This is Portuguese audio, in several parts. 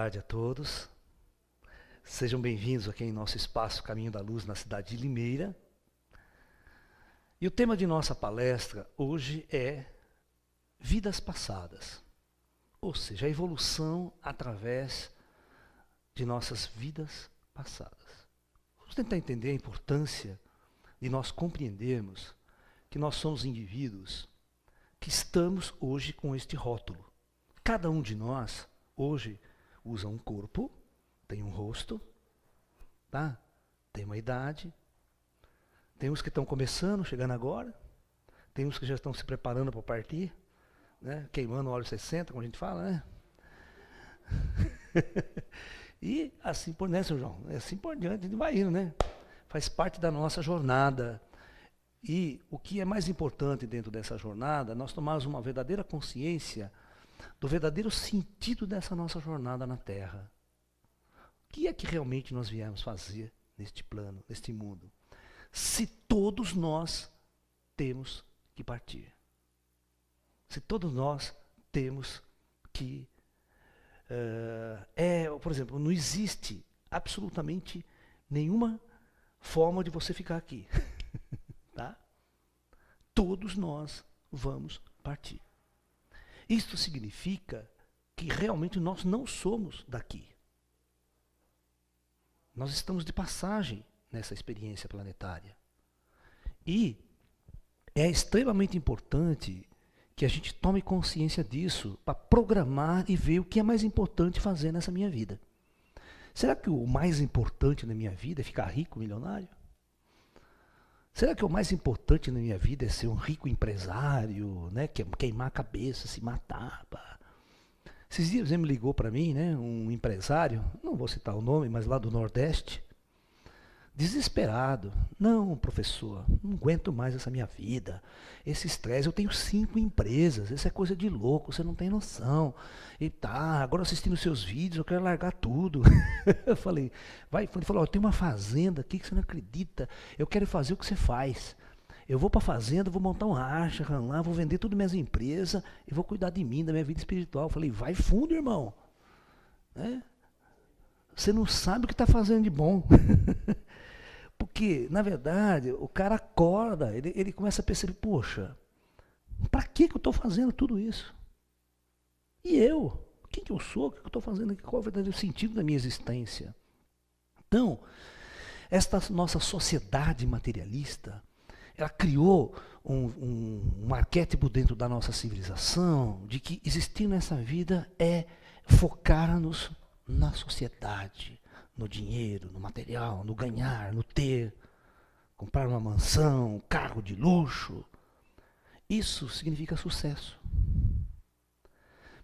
tarde a todos. Sejam bem-vindos aqui em nosso espaço Caminho da Luz na cidade de Limeira. E o tema de nossa palestra hoje é vidas passadas, ou seja, a evolução através de nossas vidas passadas. Vamos tentar entender a importância de nós compreendermos que nós somos indivíduos que estamos hoje com este rótulo. Cada um de nós hoje usa um corpo, tem um rosto, tá? Tem uma idade. Tem uns que estão começando, chegando agora. Tem uns que já estão se preparando para partir, né? Queimando o óleo 60, como a gente fala, né? E assim por diante, né, Sr. João? Assim por diante, a gente vai indo, né? Faz parte da nossa jornada. E o que é mais importante dentro dessa jornada, nós tomarmos uma verdadeira consciência do verdadeiro sentido dessa nossa jornada na Terra. O que é que realmente nós viemos fazer neste plano, neste mundo? Se todos nós temos que partir. Se todos nós temos que... por exemplo, não existe absolutamente nenhuma forma de você ficar aqui. Tá? Todos nós vamos partir. Isto significa que realmente nós não somos daqui. Nós estamos de passagem nessa experiência planetária. E é extremamente importante que a gente tome consciência disso para programar e ver o que é mais importante fazer nessa minha vida. Será que o mais importante na minha vida é ficar rico, milionário? Será que o mais importante na minha vida é ser um rico empresário, né? Queimar a cabeça, se matar? Pá. Esses dias ele me ligou para mim, né? Um empresário, não vou citar o nome, mas lá do Nordeste, desesperado. Não, professor, não aguento mais essa minha vida. Esse estresse, eu tenho 5 empresas, isso é coisa de louco, você não tem noção. E tá, agora assistindo seus vídeos, eu quero largar tudo. Eu falei, ele falou, eu tenho uma fazenda aqui que você não acredita, eu quero fazer o que você faz. Eu vou para a fazenda, vou montar uma archa lá, vou vender todas as minhas empresas e vou cuidar de mim, da minha vida espiritual. Eu falei, vai fundo, irmão. Né? Você não sabe o que está fazendo de bom. Porque, na verdade, o cara acorda, ele começa a perceber, poxa, para que eu estou fazendo tudo isso? E eu? Quem que eu sou? O que eu estou fazendo aqui? Qual é o verdadeiro sentido da minha existência? Então, esta nossa sociedade materialista, ela criou um arquétipo dentro da nossa civilização de que existir nessa vida é focar-nos na sociedade, no dinheiro, no material, no ganhar, no ter, comprar uma mansão, um carro de luxo. Isso significa sucesso.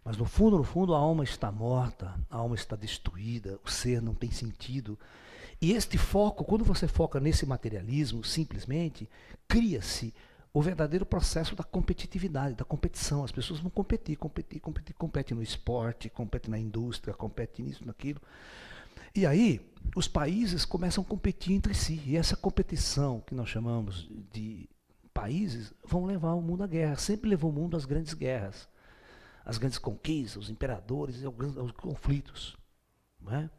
Mas no fundo, a alma está morta, a alma está destruída, o ser não tem sentido. E este foco, quando você foca nesse materialismo, simplesmente, cria-se o verdadeiro processo da competitividade, da competição. As pessoas vão competir no esporte, competem na indústria, competem nisso, naquilo. E aí, os países começam a competir entre si. E essa competição, que nós chamamos de países, vão levar o mundo à guerra. Sempre levou o mundo às grandes guerras. As grandes conquistas, os imperadores e os conflitos. Não é?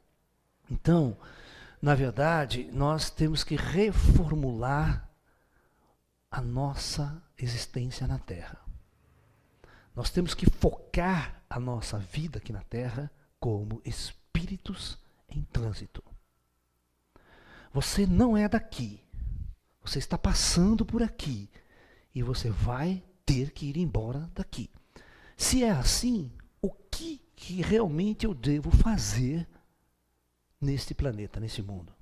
Então, na verdade, nós temos que reformular a nossa existência na Terra. Nós temos que focar a nossa vida aqui na Terra como espíritos em trânsito. Você não é daqui. Você está passando por aqui. E você vai ter que ir embora daqui. Se é assim, o que realmente eu devo fazer neste planeta, nesse mundo?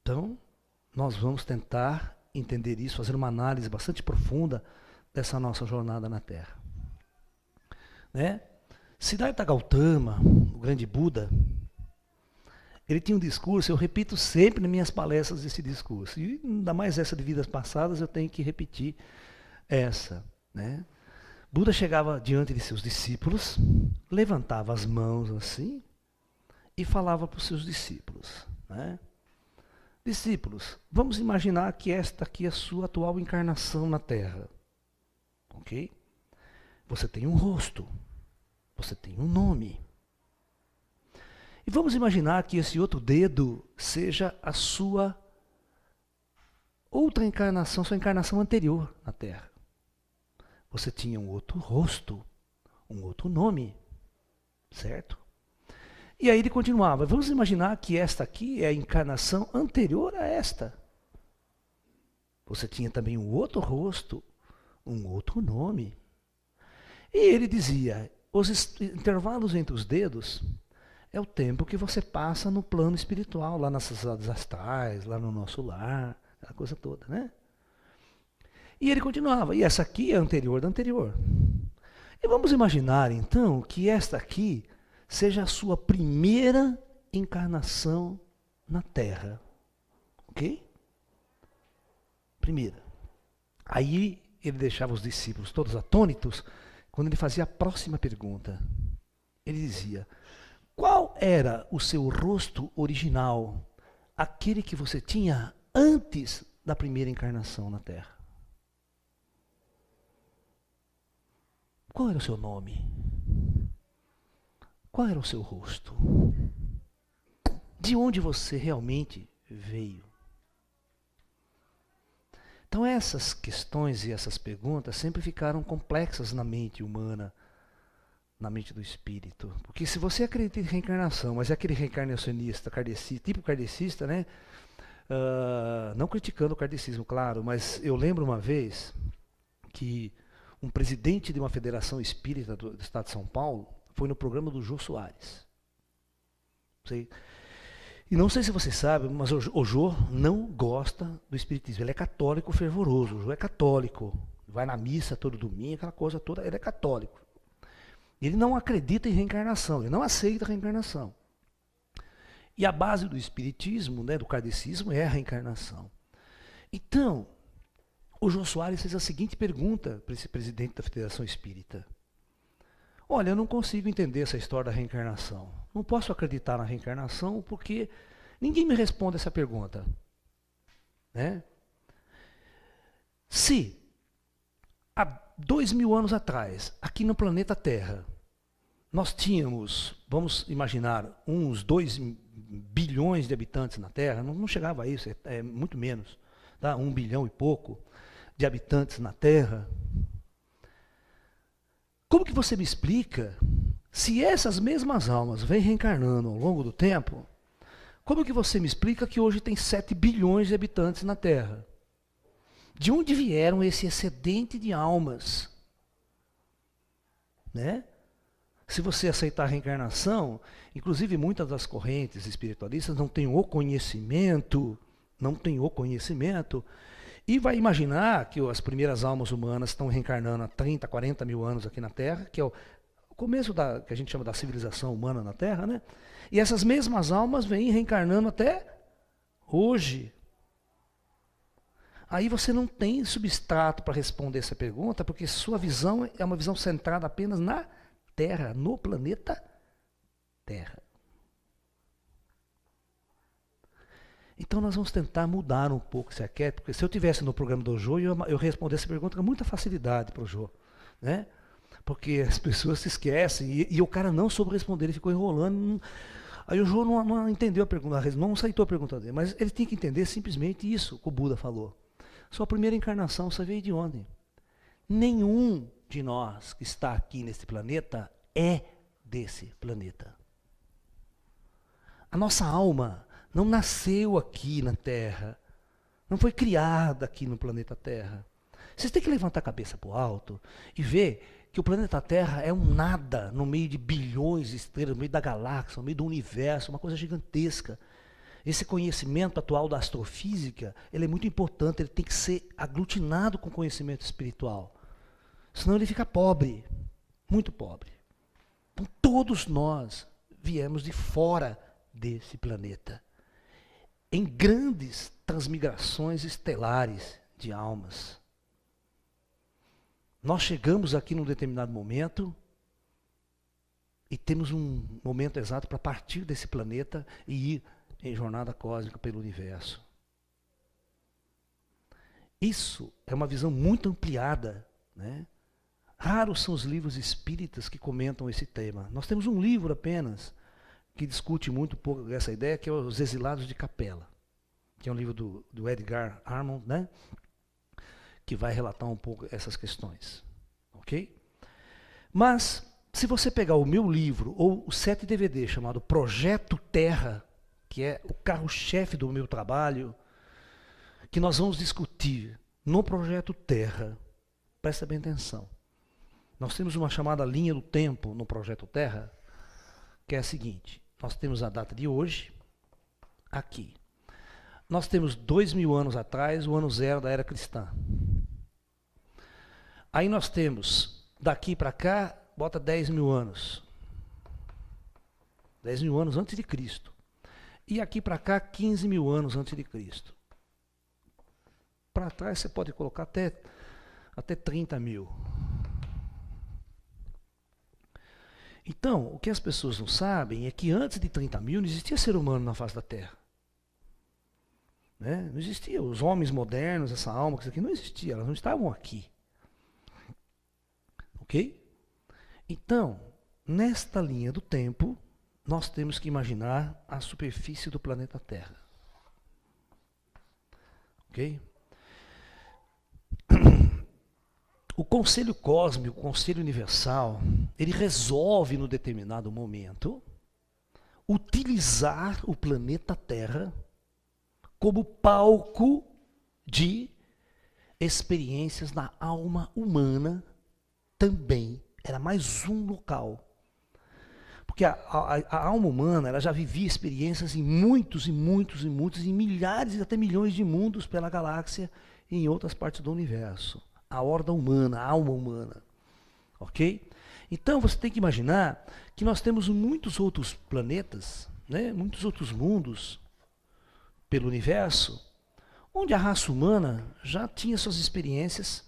Então, nós vamos tentar entender isso, fazer uma análise bastante profunda dessa nossa jornada na Terra. Né? Siddhartha Gautama, o grande Buda, ele tinha um discurso, eu repito sempre nas minhas palestras esse discurso, e ainda mais essa de vidas passadas, eu tenho que repetir essa. Né? Buda chegava diante de seus discípulos, levantava as mãos assim e falava para os seus discípulos. Né? Discípulos, vamos imaginar que esta aqui é a sua atual encarnação na Terra. Ok? Você tem um rosto, você tem um nome, E vamos imaginar que esse outro dedo seja a sua outra encarnação, sua encarnação anterior na Terra. Você tinha um outro rosto, um outro nome, certo? E aí ele continuava, vamos imaginar que esta aqui é a encarnação anterior a esta. Você tinha também um outro rosto, um outro nome. E ele dizia, os intervalos entre os dedos é o tempo que você passa no plano espiritual, lá nas cidades astrais, lá no nosso lar, aquela coisa toda, né? E ele continuava, e essa aqui é a anterior da anterior. E vamos imaginar, então, que esta aqui seja a sua primeira encarnação na Terra. Ok? Primeira. Aí ele deixava os discípulos todos atônitos quando ele fazia a próxima pergunta. Ele dizia, qual era o seu rosto original, aquele que você tinha antes da primeira encarnação na Terra? Qual era o seu nome? Qual era o seu rosto? De onde você realmente veio? Então essas questões e essas perguntas sempre ficaram complexas na mente humana, na mente do espírito. Porque se você acredita em reencarnação, mas é aquele reencarnacionista, kardecista, tipo kardecista, né? Não criticando o kardecismo, claro, mas eu lembro uma vez que um presidente de uma federação espírita do estado de São Paulo foi no programa do Jô Soares. E não sei se você sabe, mas o Jô não gosta do espiritismo. Ele é católico fervoroso. O Jô é católico. Vai na missa todo domingo, aquela coisa toda. Ele é católico. Ele não acredita em reencarnação. Ele não aceita a reencarnação. E a base do espiritismo, né, do kardecismo, é a reencarnação. Então, o Jô Soares fez a seguinte pergunta para esse presidente da Federação Espírita. Olha, eu não consigo entender essa história da reencarnação. Não posso acreditar na reencarnação porque ninguém me responde essa pergunta. Né? Se há 2000 anos atrás, aqui no planeta Terra, nós tínhamos, vamos imaginar, uns 2 bilhões de habitantes na Terra, não chegava a isso, é muito menos, tá? 1 bilhão e pouco de habitantes na Terra. Como que você me explica, se essas mesmas almas vêm reencarnando ao longo do tempo, como que você me explica que hoje tem 7 bilhões de habitantes na Terra? De onde vieram esse excedente de almas? Né? Se você aceitar a reencarnação, inclusive muitas das correntes espiritualistas não têm o conhecimento, e vai imaginar que as primeiras almas humanas estão reencarnando há 30, 40 mil anos aqui na Terra, que é o começo que a gente chama da civilização humana na Terra, né? E essas mesmas almas vêm reencarnando até hoje. Aí você não tem substrato para responder essa pergunta, porque sua visão é uma visão centrada apenas na Terra, no planeta Terra. Então nós vamos tentar mudar um pouco esse arquétipo, porque se eu estivesse no programa do Jô, eu respondesse essa pergunta com muita facilidade para o Jô. Né? Porque as pessoas se esquecem, e o cara não soube responder, ele ficou enrolando. Aí o Jô não entendeu a pergunta, não aceitou a pergunta dele, mas ele tinha que entender simplesmente isso que o Buda falou. Sua primeira encarnação, você veio de onde? Nenhum de nós que está aqui nesse planeta é desse planeta. A nossa alma não nasceu aqui na Terra, não foi criada aqui no planeta Terra. Vocês têm que levantar a cabeça para o alto e ver que o planeta Terra é um nada no meio de bilhões de estrelas, no meio da galáxia, no meio do universo, uma coisa gigantesca. Esse conhecimento atual da astrofísica, ele é muito importante, ele tem que ser aglutinado com conhecimento espiritual. Senão ele fica pobre, muito pobre. Então todos nós viemos de fora desse planeta, em grandes transmigrações estelares de almas. Nós chegamos aqui num determinado momento e temos um momento exato para partir desse planeta e ir em jornada cósmica pelo universo. Isso é uma visão muito ampliada, né? Raros são os livros espíritas que comentam esse tema. Nós temos um livro apenas, que discute muito pouco essa ideia, que é Os Exilados de Capela, que é um livro do Edgar Armond, né? Que vai relatar um pouco essas questões. Ok? Mas, se você pegar o meu livro, ou o 7 DVD chamado Projeto Terra, que é o carro-chefe do meu trabalho, que nós vamos discutir no Projeto Terra, presta bem atenção. Nós temos uma chamada linha do tempo no Projeto Terra, que é a seguinte: nós temos a data de hoje, aqui. Nós temos 2000 anos atrás, o ano zero da era cristã. Aí nós temos, daqui para cá, bota 10.000 anos. 10.000 anos antes de Cristo. E aqui para cá, 15.000 anos antes de Cristo. Para trás você pode colocar até 30.000. Então, o que as pessoas não sabem é que antes de 30.000 não existia ser humano na face da Terra. Né? Não existia. Os homens modernos, essa alma, isso aqui não existia. Elas não estavam aqui. Ok? Então, nesta linha do tempo, nós temos que imaginar a superfície do planeta Terra. Ok? O Conselho Cósmico, o Conselho Universal, ele resolve, no determinado momento, utilizar o planeta Terra como palco de experiências da alma humana também. Era mais um local. Porque a alma humana, ela já vivia experiências em muitos, em milhares e até milhões de mundos pela galáxia e em outras partes do universo. A horda humana, a alma humana. Ok? Então você tem que imaginar que nós temos muitos outros planetas, né, muitos outros mundos pelo universo, onde a raça humana já tinha suas experiências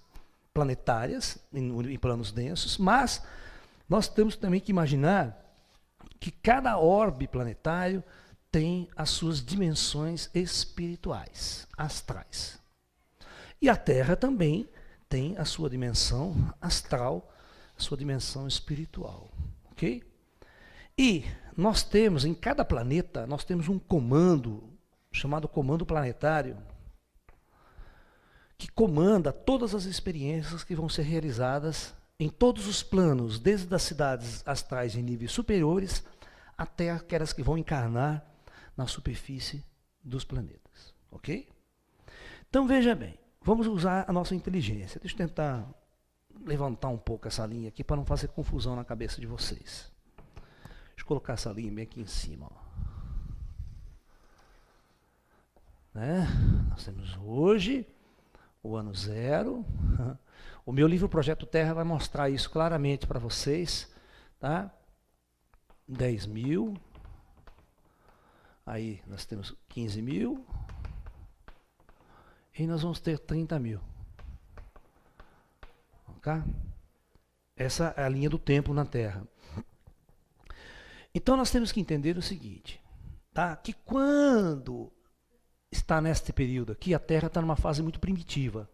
planetárias, em planos densos, mas nós temos também que imaginar que cada orbe planetário tem as suas dimensões espirituais, astrais. E a Terra também tem a sua dimensão astral, a sua dimensão espiritual. Ok? E nós temos, em cada planeta, nós temos um comando, chamado comando planetário, que comanda todas as experiências que vão ser realizadas em todos os planos, desde as cidades astrais em níveis superiores, até aquelas que vão encarnar na superfície dos planetas. Ok? Então veja bem, vamos usar a nossa inteligência. Deixa eu tentar levantar um pouco essa linha aqui para não fazer confusão na cabeça de vocês. Deixa eu colocar essa linha bem aqui em cima. Ó. Né? Nós temos hoje o ano zero. O meu livro Projeto Terra vai mostrar isso claramente para vocês. Tá? 10.000. Aí nós temos 15.000. E nós vamos ter 30.000. Ok? Essa é a linha do tempo na Terra. Então nós temos que entender o seguinte, tá? Que quando está neste período aqui, a Terra está numa fase muito primitiva.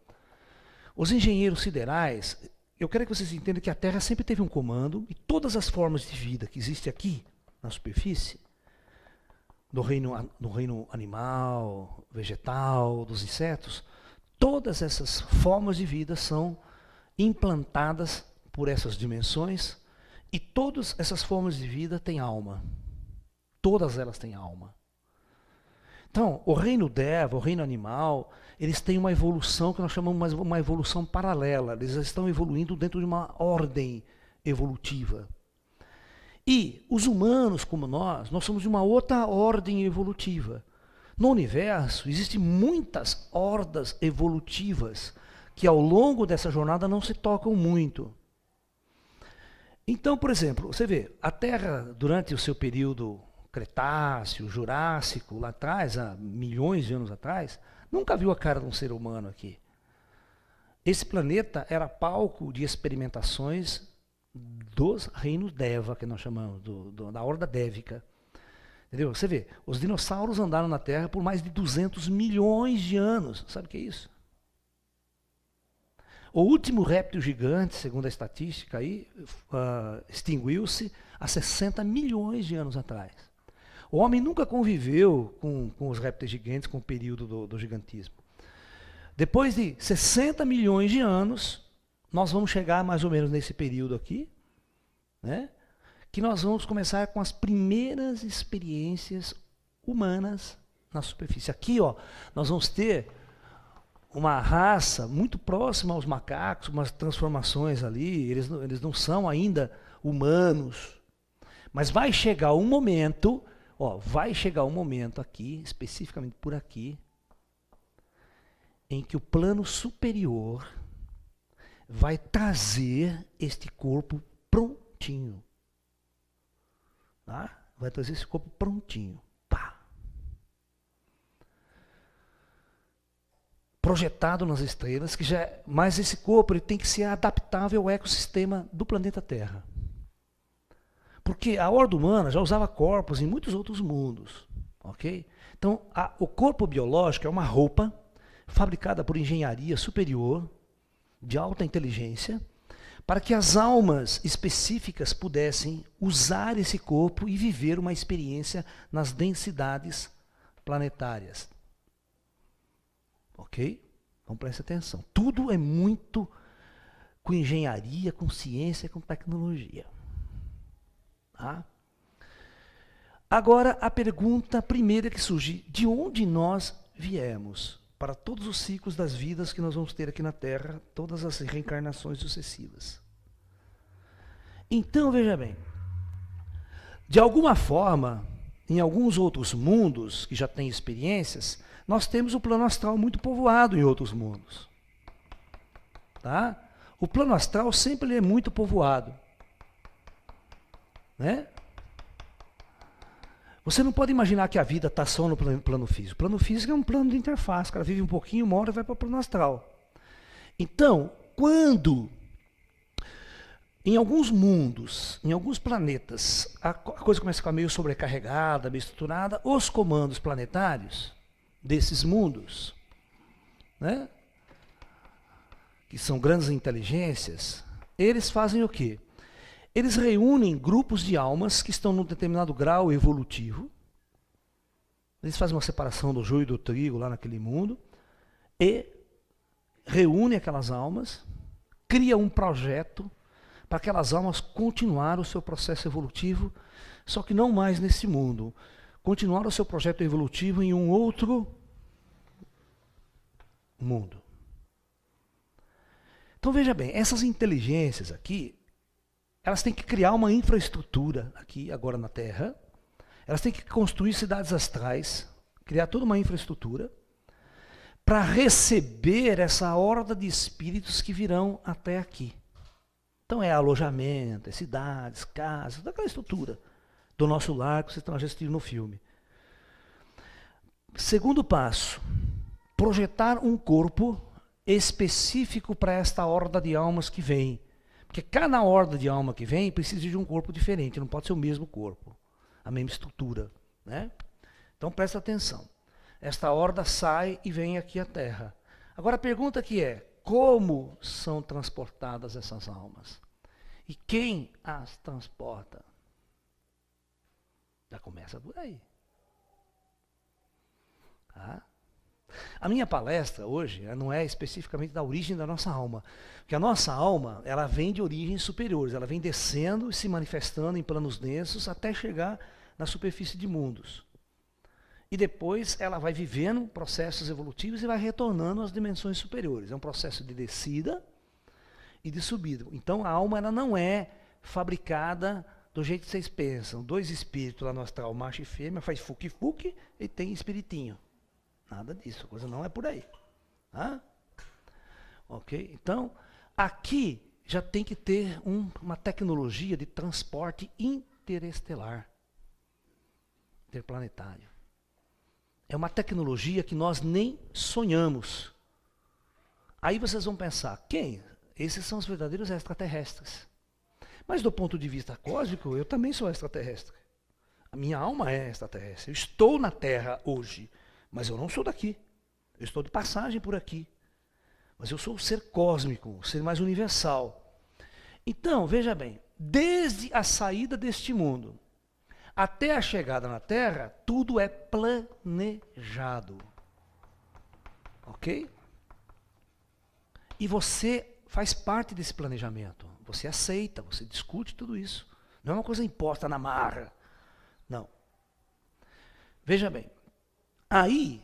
Os engenheiros siderais, eu quero que vocês entendam que a Terra sempre teve um comando e todas as formas de vida que existem aqui na superfície, do reino animal, vegetal, dos insetos, todas essas formas de vida são implantadas por essas dimensões e todas essas formas de vida têm alma. Todas elas têm alma. Então, o reino Deva, o reino animal, eles têm uma evolução que nós chamamos de uma evolução paralela. Eles estão evoluindo dentro de uma ordem evolutiva. E os humanos, como nós somos de uma outra ordem evolutiva. No universo, existem muitas hordas evolutivas que ao longo dessa jornada não se tocam muito. Então, por exemplo, você vê, a Terra, durante o seu período Cretáceo, Jurássico, lá atrás, há milhões de anos atrás, nunca viu a cara de um ser humano aqui. Esse planeta era palco de experimentações dos reinos Deva, que nós chamamos, da horda dévica. Entendeu? Você vê, os dinossauros andaram na Terra por mais de 200 milhões de anos. Sabe o que é isso? O último réptil gigante, segundo a estatística, extinguiu-se há 60 milhões de anos atrás. O homem nunca conviveu com os répteis gigantes, com o período do gigantismo. Depois de 60 milhões de anos, nós vamos chegar mais ou menos nesse período aqui, né? Que nós vamos começar com as primeiras experiências humanas na superfície. Aqui, ó, nós vamos ter uma raça muito próxima aos macacos, umas transformações ali, eles não são ainda humanos. Mas vai chegar um momento, ó, vai chegar um momento aqui, especificamente por aqui, em que o plano superior vai trazer este corpo prontinho. Tá? Vai trazer esse corpo prontinho. Pá. Projetado nas estrelas, que já mas esse corpo ele tem que ser adaptável ao ecossistema do planeta Terra. Porque a horda humana já usava corpos em muitos outros mundos. Ok? Então, o corpo biológico é uma roupa fabricada por engenharia superior, de alta inteligência, para que as almas específicas pudessem usar esse corpo e viver uma experiência nas densidades planetárias. Ok? Então preste atenção. Tudo é muito com engenharia, com ciência, com tecnologia. Tá? Agora a pergunta primeira que surge: de onde nós viemos? Para todos os ciclos das vidas que nós vamos ter aqui na Terra, todas as reencarnações sucessivas. Então, veja bem, de alguma forma, em alguns outros mundos que já têm experiências, nós temos o plano astral muito povoado em outros mundos. Tá? O plano astral sempre é muito povoado. Né? Você não pode imaginar que a vida está só no plano físico. O plano físico é um plano de interface. O cara vive um pouquinho, uma hora e vai para o plano astral. Então, quando em alguns mundos, em alguns planetas, a coisa começa a ficar meio sobrecarregada, meio estruturada, os comandos planetários desses mundos, né, que são grandes inteligências, eles fazem o quê? Eles reúnem grupos de almas que estão num determinado grau evolutivo. Eles fazem uma separação do joio e do trigo lá naquele mundo e reúnem aquelas almas, cria um projeto para aquelas almas continuar o seu processo evolutivo, só que não mais nesse mundo. Continuar o seu projeto evolutivo em um outro mundo. Então veja bem, essas inteligências aqui, elas têm que criar uma infraestrutura aqui, agora na Terra. Elas têm que construir cidades astrais, criar toda uma infraestrutura, para receber essa horda de espíritos que virão até aqui. Então é alojamento, é cidades, casas, toda aquela estrutura do nosso lar que vocês estão assistindo no filme. Segundo passo, projetar um corpo específico para esta horda de almas que vem. Porque cada horda de alma que vem precisa de um corpo diferente, não pode ser o mesmo corpo, a mesma estrutura. Né? Então presta atenção. Esta horda sai e vem aqui à Terra. Agora a pergunta que é: como são transportadas essas almas? E quem as transporta? Já começa por aí. Tá? A minha palestra hoje não é especificamente da origem da nossa alma, porque a nossa alma ela vem de origens superiores, ela vem descendo e se manifestando em planos densos até chegar na superfície de mundos. E depois ela vai vivendo processos evolutivos e vai retornando às dimensões superiores. É um processo de descida e de subida. Então a alma ela não é fabricada do jeito que vocês pensam. Dois espíritos lá no astral, macho e fêmea, faz fuque-fuque e tem espiritinho. Nada disso, a coisa não é por aí. Tá? Ok? Então, aqui já tem que ter uma tecnologia de transporte interestelar, interplanetário. É uma tecnologia que nós nem sonhamos. Aí vocês vão pensar, quem? Esses são os verdadeiros extraterrestres. Mas do ponto de vista cósmico, eu também sou extraterrestre. A minha alma é extraterrestre. Eu estou na Terra hoje. Mas eu não sou daqui, eu estou de passagem por aqui. Mas eu sou o ser cósmico, o ser mais universal. Então, veja bem, desde a saída deste mundo Até a chegada na Terra, tudo é planejado. Ok? E você faz parte desse planejamento. Você aceita, você discute tudo isso. Não é uma coisa imposta na marra. Não. Veja bem. Aí,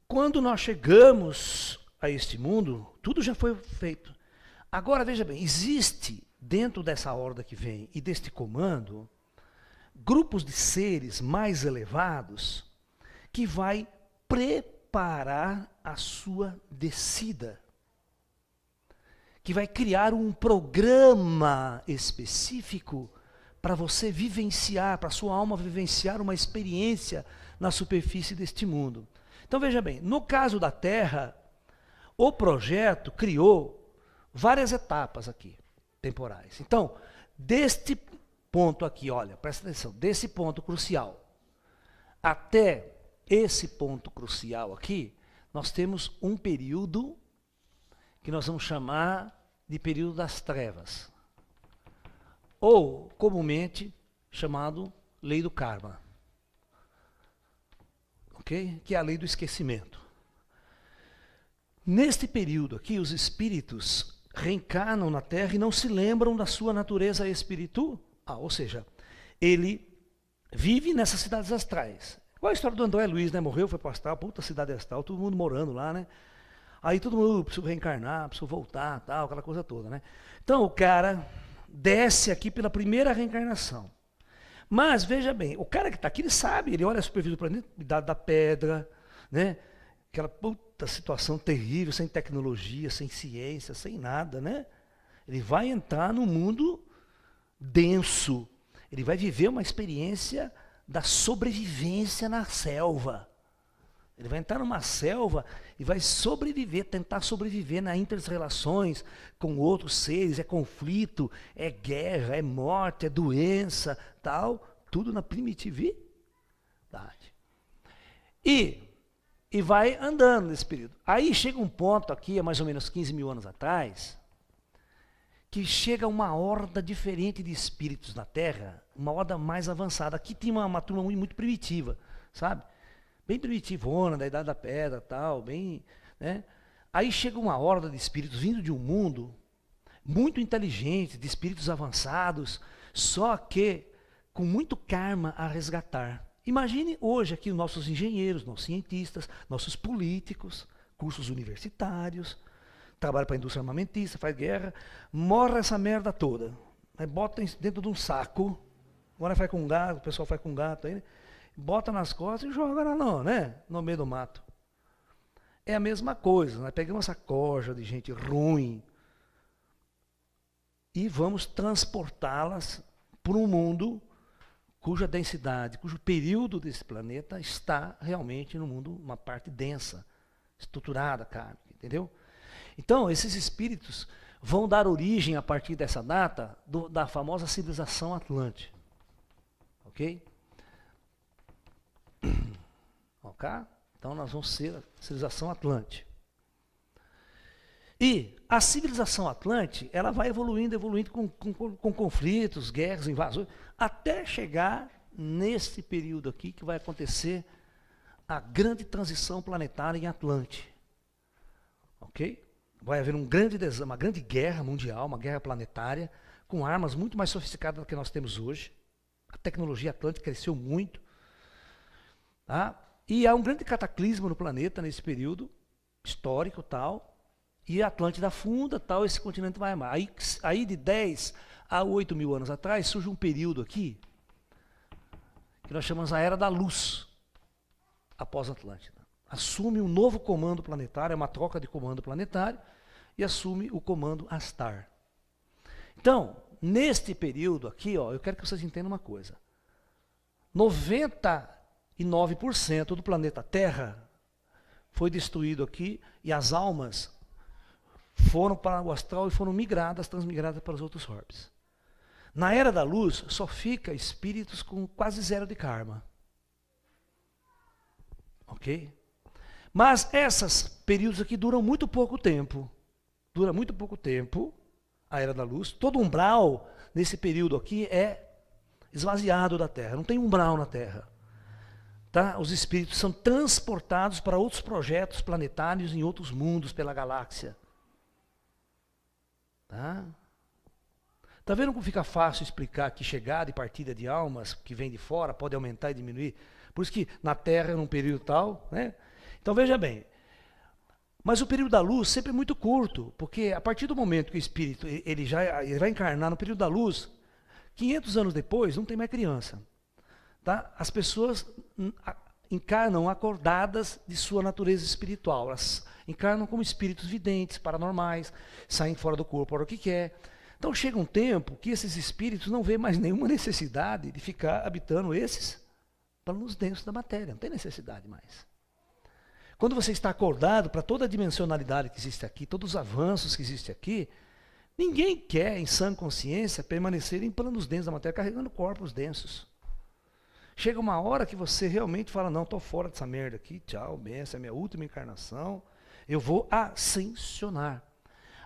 quando nós chegamos a este mundo, tudo já foi feito. Agora, veja bem, existe dentro dessa horda que vem e deste comando, grupos de seres mais elevados que vai preparar a sua descida. Que vai criar um programa específico para você vivenciar, para a sua alma vivenciar uma experiência na superfície deste mundo. Então veja bem, no caso da Terra, o projeto criou várias etapas aqui, temporais. Então, deste ponto aqui, olha, presta atenção, desse ponto crucial até esse ponto crucial aqui, nós temos um período que nós vamos chamar de período das trevas, ou comumente chamado lei do karma, ok? Que é a lei do esquecimento. Neste período aqui, os espíritos reencarnam na Terra e não se lembram da sua natureza espiritual, ou seja, ele vive nessas cidades astrais. Igual a história do André Luiz, né? Morreu, foi para o astral, puta cidade astral, todo mundo morando lá, né? Aí todo mundo precisa reencarnar, precisa voltar, tal, aquela coisa toda, né? Então o cara desce aqui pela primeira reencarnação. Mas veja bem, o cara que está aqui, ele sabe, ele olha a superfície do planeta, idade da pedra, né? Aquela puta situação terrível, sem tecnologia, sem ciência, sem nada, né? Ele vai entrar no mundo denso. Ele vai viver uma experiência da sobrevivência na selva. Ele vai entrar numa selva e vai sobreviver, tentar sobreviver nas interrelações com outros seres, é conflito, é guerra, é morte, é doença, tal, tudo na primitividade. E vai andando nesse período. Aí chega um ponto aqui, há mais ou menos 15 mil anos atrás, que chega uma horda diferente de espíritos na Terra, uma horda mais avançada. Aqui tinha uma turma muito primitiva, sabe? Bem primitivona, da Idade da Pedra, tal, bem, né? Aí chega uma horda de espíritos vindo de um mundo muito inteligente, de espíritos avançados, só que com muito karma a resgatar. Imagine hoje aqui os nossos engenheiros, nossos cientistas, nossos políticos, cursos universitários, trabalha para a indústria armamentista, faz guerra, morre essa merda toda. Aí bota dentro de um saco, agora faz com gato, o pessoal faz com gato aí, né? Bota nas costas e joga lá no meio do mato. É a mesma coisa, nós pegamos essa corja de gente ruim e vamos transportá-las para um mundo cuja densidade, cujo período desse planeta está realmente no mundo, uma parte densa, estruturada, kármica, entendeu? Então, esses espíritos vão dar origem, a partir dessa data, da famosa civilização Atlante. Ok? Ok? Então nós vamos ser a civilização Atlante. E a civilização Atlante, ela vai evoluindo com conflitos, guerras, invasões, até chegar nesse período aqui que vai acontecer a grande transição planetária em Atlante. Ok? Vai haver uma grande guerra mundial, uma guerra planetária, com armas muito mais sofisticadas do que nós temos hoje. A tecnologia atlântica cresceu muito. Tá? E há um grande cataclismo no planeta nesse período histórico, tal, e a Atlântida afunda, tal, esse continente vai mais. Aí de 10 a 8 mil anos atrás, surge um período aqui, que nós chamamos a Era da Luz, após a Atlântida. Assume um novo comando planetário, é uma troca de comando planetário, e assume o comando Astar. Então, neste período aqui, ó, eu quero que vocês entendam uma coisa. 99% do planeta Terra foi destruído aqui e as almas foram para o astral e foram migradas, transmigradas para os outros orbes. Na Era da Luz, só fica espíritos com quase zero de karma. Ok? Mas esses períodos aqui duram muito pouco tempo. Dura muito pouco tempo, a Era da Luz. Todo umbral nesse período aqui é esvaziado da Terra, não tem umbral na Terra. Tá? Os espíritos são transportados para outros projetos planetários em outros mundos pela galáxia. Tá? Tá vendo como fica fácil explicar que chegada e partida de almas que vem de fora pode aumentar e diminuir? Por isso que na Terra, num período tal, né? Então veja bem, mas o período da luz sempre é muito curto, porque a partir do momento que o espírito ele vai encarnar no período da luz, 500 anos depois não tem mais criança. Tá? As pessoas encarnam acordadas de sua natureza espiritual. Elas encarnam como espíritos videntes, paranormais, saem fora do corpo para o que quer. Então chega um tempo que esses espíritos não vêem mais nenhuma necessidade de ficar habitando esses planos densos da matéria. Não tem necessidade mais. Quando você está acordado para toda a dimensionalidade que existe aqui, todos os avanços que existem aqui, ninguém quer, em sã consciência, permanecer em planos densos da matéria, carregando corpos densos. Chega uma hora que você realmente fala, não, estou fora dessa merda aqui, tchau, benção, é a minha última encarnação, eu vou ascensionar.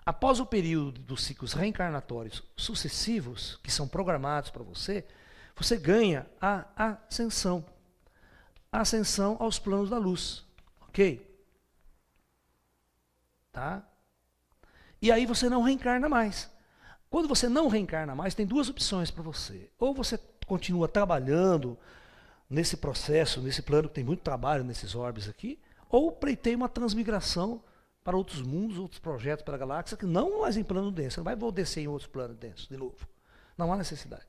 Após o período dos ciclos reencarnatórios sucessivos, que são programados para você, você ganha a ascensão. A ascensão aos planos da luz. Ok? Tá? E aí você não reencarna mais. Quando você não reencarna mais, tem duas opções para você. Ou você continua trabalhando nesse processo, nesse plano, que tem muito trabalho nesses orbes aqui, ou pleiteia uma transmigração para outros mundos, outros projetos pela galáxia, que não mais em plano denso. Você não vai descer em outros planos densos de novo. Não há necessidade.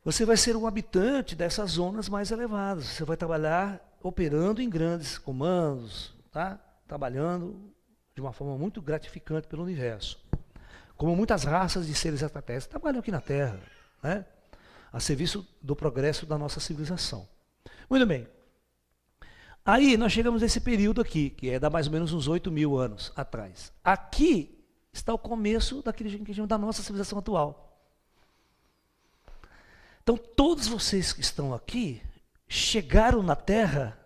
Você vai ser um habitante dessas zonas mais elevadas. Você vai trabalhar operando em grandes comandos, tá? Trabalhando de uma forma muito gratificante pelo universo. Como muitas raças de seres extraterrestres trabalham aqui na Terra, né? A serviço do progresso da nossa civilização. Muito bem. Aí nós chegamos nesse período aqui, que é da mais ou menos uns 8.000 anos atrás. Aqui está o começo daquele que a gente da nossa civilização atual. Então todos vocês que estão aqui chegaram na Terra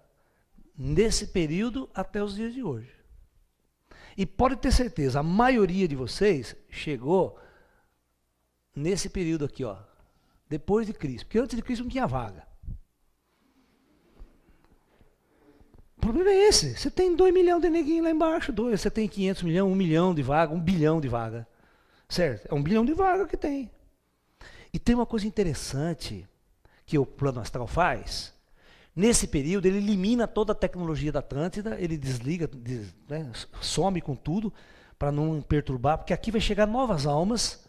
nesse período até os dias de hoje. E pode ter certeza, a maioria de vocês chegou nesse período aqui, ó, depois de Cristo. Porque antes de Cristo não tinha vaga. O problema é esse. Você tem 2 milhões de neguinhos lá embaixo, você tem 500 milhões, 1 milhão de vaga, 1 bilhão de vaga. Certo? É 1 bilhão de vaga que tem. E tem uma coisa interessante que o plano astral faz. Nesse período, ele elimina toda a tecnologia da Atlântida, ele desliga, né, some com tudo, para não perturbar, porque aqui vai chegar novas almas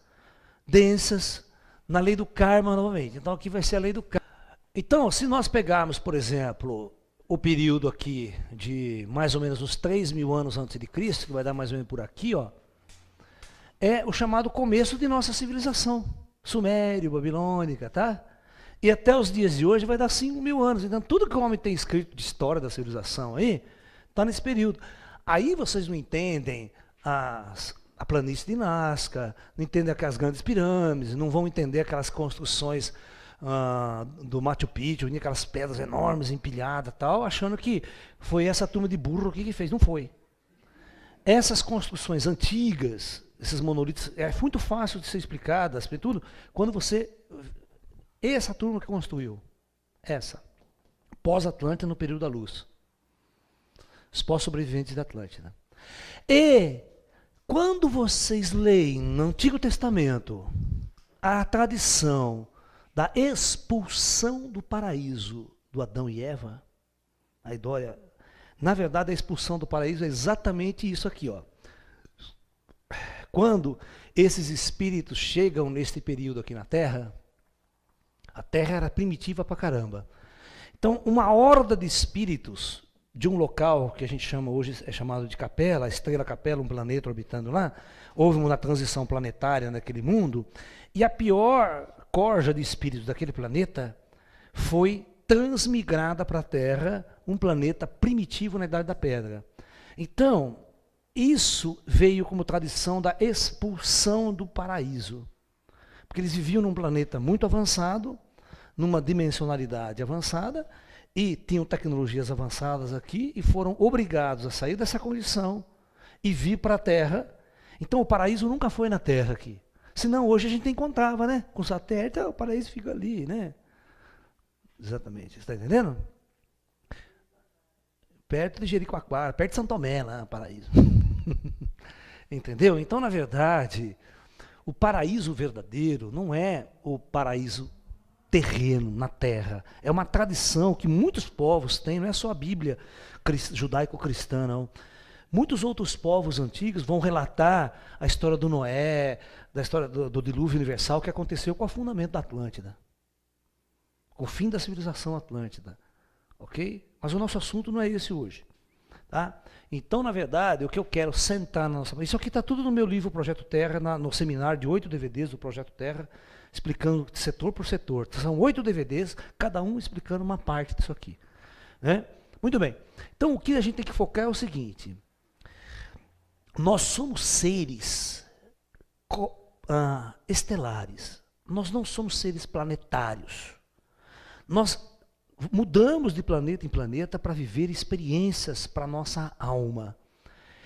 densas, na lei do karma novamente. Então aqui vai ser a lei do karma. Então, se nós pegarmos, por exemplo, o período aqui de mais ou menos uns 3.000 anos antes de Cristo, que vai dar mais ou menos por aqui, ó, é o chamado começo de nossa civilização. Sumério, babilônica, tá? E até os dias de hoje vai dar 5.000 anos. Então tudo que o homem tem escrito de história da civilização aí, está nesse período. Aí vocês não entendem a planície de Nazca, não entendem aquelas grandes pirâmides, não vão entender aquelas construções do Machu Picchu, aquelas pedras enormes empilhadas e tal, achando que foi essa turma de burro aqui que fez. Não foi. Essas construções antigas, esses monolitos, é muito fácil de ser explicadas, tudo, quando você... Essa turma que construiu, essa, pós-Atlântida no período da luz. Os pós-sobreviventes da Atlântida. E, quando vocês leem no Antigo Testamento a tradição da expulsão do paraíso do Adão e Eva, a Idória, na verdade a expulsão do paraíso é exatamente isso aqui, ó. Quando esses espíritos chegam neste período aqui na Terra, a Terra era primitiva pra caramba. Então, uma horda de espíritos de um local que a gente chama hoje, é chamado de Capela, a estrela Capela, um planeta orbitando lá, houve uma transição planetária naquele mundo, e a pior corja de espíritos daquele planeta foi transmigrada para a Terra, um planeta primitivo na Idade da Pedra. Então, isso veio como tradição da expulsão do paraíso. Porque eles viviam num planeta muito avançado, numa dimensionalidade avançada, e tinham tecnologias avançadas aqui, e foram obrigados a sair dessa condição e vir para a Terra. Então o paraíso nunca foi na Terra aqui. Senão hoje a gente encontrava, né? Com satélite, o paraíso fica ali, né? Exatamente, você está entendendo? Perto de Jericoacoara, perto de São Tomé, lá, paraíso. Entendeu? Então, na verdade, o paraíso verdadeiro não é o paraíso terreno, na terra. É uma tradição que muitos povos têm, não é só a Bíblia judaico-cristã, não. Muitos outros povos antigos vão relatar a história do Noé, da história do dilúvio universal que aconteceu com o afundamento da Atlântida, com o fim da civilização Atlântida, ok? Mas o nosso assunto não é esse hoje, tá? Então, na verdade, o que eu quero sentar na nossa... Isso aqui está tudo no meu livro Projeto Terra, no seminário de 8 DVDs do Projeto Terra, explicando setor por setor. São 8 DVDs, cada um explicando uma parte disso aqui, né? Muito bem. Então, o que a gente tem que focar é o seguinte: nós somos seres estelares. Nós não somos seres planetários. Nós mudamos de planeta em planeta para viver experiências para a nossa alma.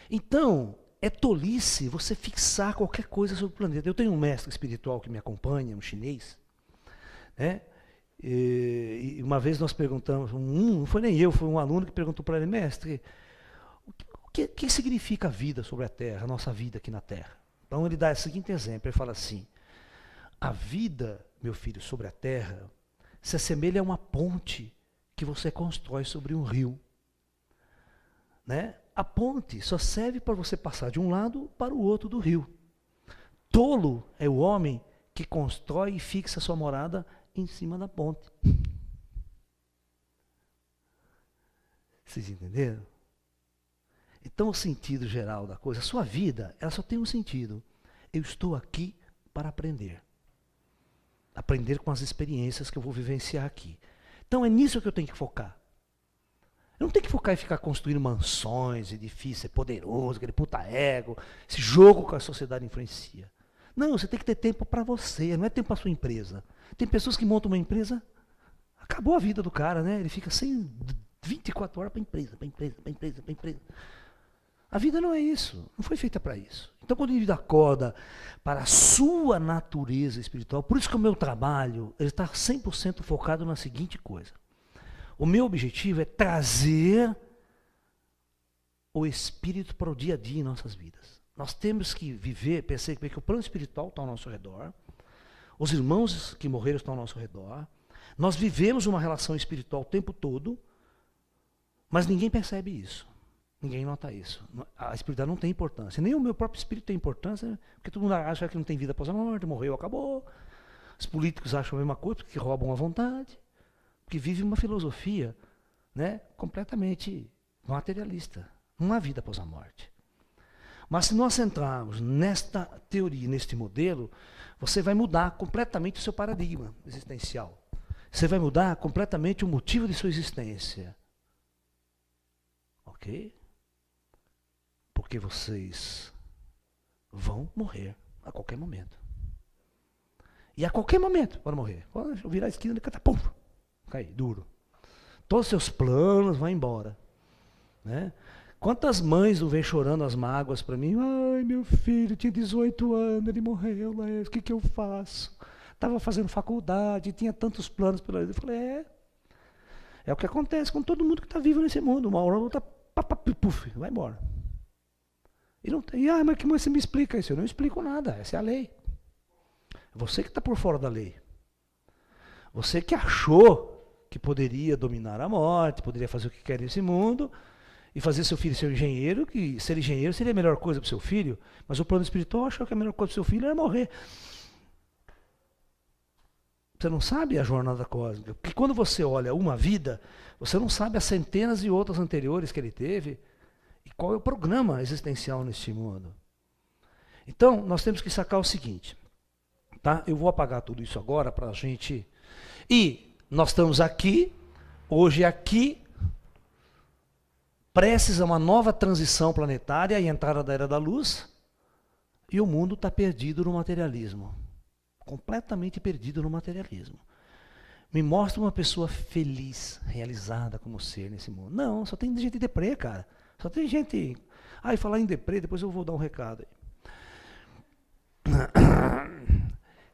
Então, é tolice você fixar qualquer coisa sobre o planeta. Eu tenho um mestre espiritual que me acompanha, um chinês, né? E uma vez nós perguntamos, não foi nem eu, foi um aluno que perguntou para ele: mestre, o que significa a vida sobre a Terra, a nossa vida aqui na Terra? Então ele dá o seguinte exemplo, ele fala assim: a vida, meu filho, sobre a Terra se assemelha a uma ponte que você constrói sobre um rio, né? A ponte só serve para você passar de um lado para o outro do rio. Tolo é o homem que constrói e fixa sua morada em cima da ponte. Vocês entenderam? Então, o sentido geral da coisa, a sua vida, ela só tem um sentido. Eu estou aqui para aprender. Aprender com as experiências que eu vou vivenciar aqui. Então, é nisso que eu tenho que focar. Eu não tenho que focar em ficar construindo mansões, edifícios, ser poderoso, aquele puta ego, esse jogo que a sociedade influencia. Não, você tem que ter tempo para você, não é tempo para a sua empresa. Tem pessoas que montam uma empresa, acabou a vida do cara, né? Ele fica sem 24 horas para empresa, para empresa, para empresa, para empresa. A vida não é isso, não foi feita para isso. Então, quando o indivíduo acorda para a sua natureza espiritual, por isso que o meu trabalho ele está 100% focado na seguinte coisa. O meu objetivo é trazer o espírito para o dia a dia em nossas vidas. Nós temos que viver, perceber que o plano espiritual está ao nosso redor, os irmãos que morreram estão ao nosso redor, nós vivemos uma relação espiritual o tempo todo, mas ninguém percebe isso. Ninguém nota isso. A espiritualidade não tem importância. Nem o meu próprio espírito tem importância, porque todo mundo acha que não tem vida após a morte, morreu, acabou. Os políticos acham a mesma coisa, porque roubam à vontade. Porque vive uma filosofia, né, completamente materialista. Não há vida após a morte. Mas se nós entrarmos nesta teoria, neste modelo, você vai mudar completamente o seu paradigma existencial. Você vai mudar completamente o motivo de sua existência. Ok? Porque vocês vão morrer a qualquer momento. E a qualquer momento pode morrer. Quando eu virar a esquina, ele cata, pum, cai, duro. Todos os seus planos vão embora. Né? Quantas mães não vêm chorando as mágoas para mim? Ai, meu filho tinha 18 anos, ele morreu, o que eu faço? Estava fazendo faculdade, tinha tantos planos pela vida. Eu falei, é o que acontece com todo mundo que está vivo nesse mundo. Uma hora ou outra, puf, vai embora. E não tem, mas que você me explica isso? Eu não explico nada, essa é a lei. Você que está por fora da lei. Você que achou que poderia dominar a morte, poderia fazer o que quer nesse mundo, e fazer seu filho ser engenheiro, que ser engenheiro seria a melhor coisa para o seu filho, mas o plano espiritual achou que a melhor coisa para o seu filho era morrer. Você não sabe a jornada cósmica, porque quando você olha uma vida, você não sabe as centenas de outras anteriores que ele teve, e qual é o programa existencial neste mundo. Então, nós temos que sacar o seguinte, tá? Eu vou apagar tudo isso agora para a gente... E nós estamos aqui, hoje aqui, prestes a uma nova transição planetária e entrada da Era da Luz, e o mundo está perdido no materialismo. Completamente perdido no materialismo. Me mostra uma pessoa feliz, realizada como ser nesse mundo. Não, só tem gente deprê, cara. Só tem gente... e falar em deprê, depois eu vou dar um recado aí.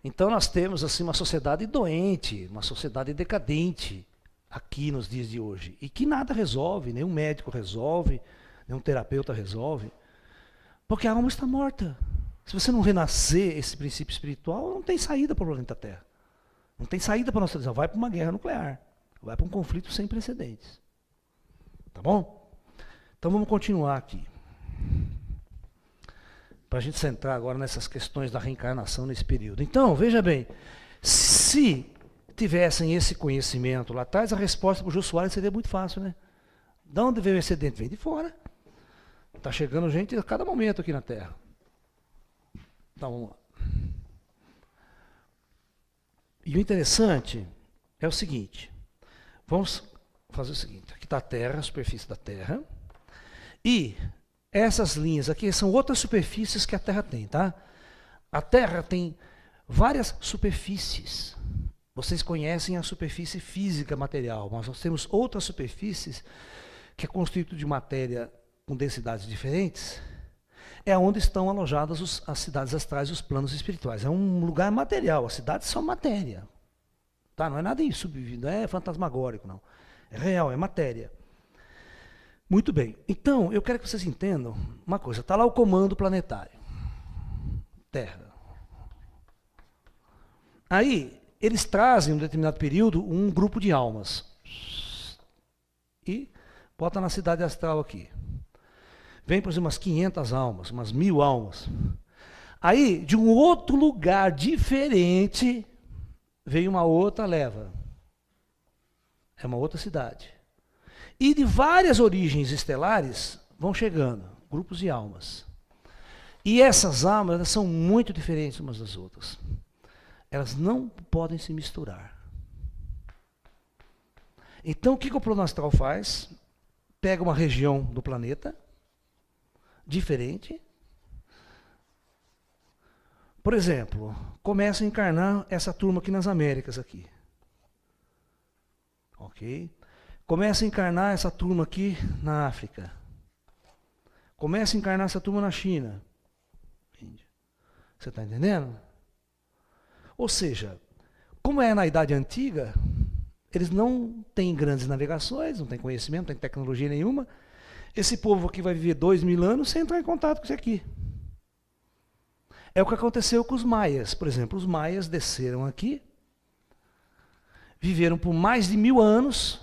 Então nós temos assim uma sociedade doente, uma sociedade decadente aqui nos dias de hoje. E que nada resolve, nenhum médico resolve, nenhum terapeuta resolve. Porque a alma está morta. Se você não renascer esse princípio espiritual, não tem saída para o planeta Terra. Não tem saída para a nossa visão. Vai para uma guerra nuclear. Vai para um conflito sem precedentes. Tá bom? Então vamos continuar aqui. Para a gente centrar agora nessas questões da reencarnação nesse período. Então, veja bem, se tivessem esse conhecimento lá atrás, a resposta para o Jô Soares seria muito fácil, né? De onde veio o excedente? Vem de fora. Está chegando gente a cada momento aqui na Terra. Então, vamos lá. E o interessante é o seguinte. Vamos fazer o seguinte. Aqui está a Terra, a superfície da Terra. E essas linhas aqui são outras superfícies que a Terra tem, tá? A Terra tem várias superfícies. Vocês conhecem a superfície física material, mas nós temos outras superfícies que é constituída de matéria com densidades diferentes. É onde estão alojadas as cidades astrais, os planos espirituais. É um lugar material, as cidades são matéria. Tá? Não é nada isso, não é fantasmagórico, não. É real, é matéria. Muito bem. Então, eu quero que vocês entendam uma coisa. Está lá o comando planetário. Terra. Aí, eles trazem, em um determinado período, um grupo de almas. E bota na cidade astral aqui. Vem, por exemplo, umas 500 almas, umas 1000 almas. Aí, de um outro lugar diferente, veio uma outra leva. É uma outra cidade. E de várias origens estelares vão chegando, grupos de almas. E essas almas elas são muito diferentes umas das outras. Elas não podem se misturar. Então, o que o plano astral faz? Pega uma região do planeta, diferente. Por exemplo, começa a encarnar essa turma aqui nas Américas. Aqui. Ok? Começa a encarnar essa turma aqui na África. Começa a encarnar essa turma na China. Você está entendendo? Ou seja, como é na Idade Antiga, eles não têm grandes navegações, não têm conhecimento, não têm tecnologia nenhuma. Esse povo aqui vai viver 2000 anos sem entrar em contato com isso aqui. É o que aconteceu com os maias. Por exemplo, os maias desceram aqui, viveram por mais de 1000 anos,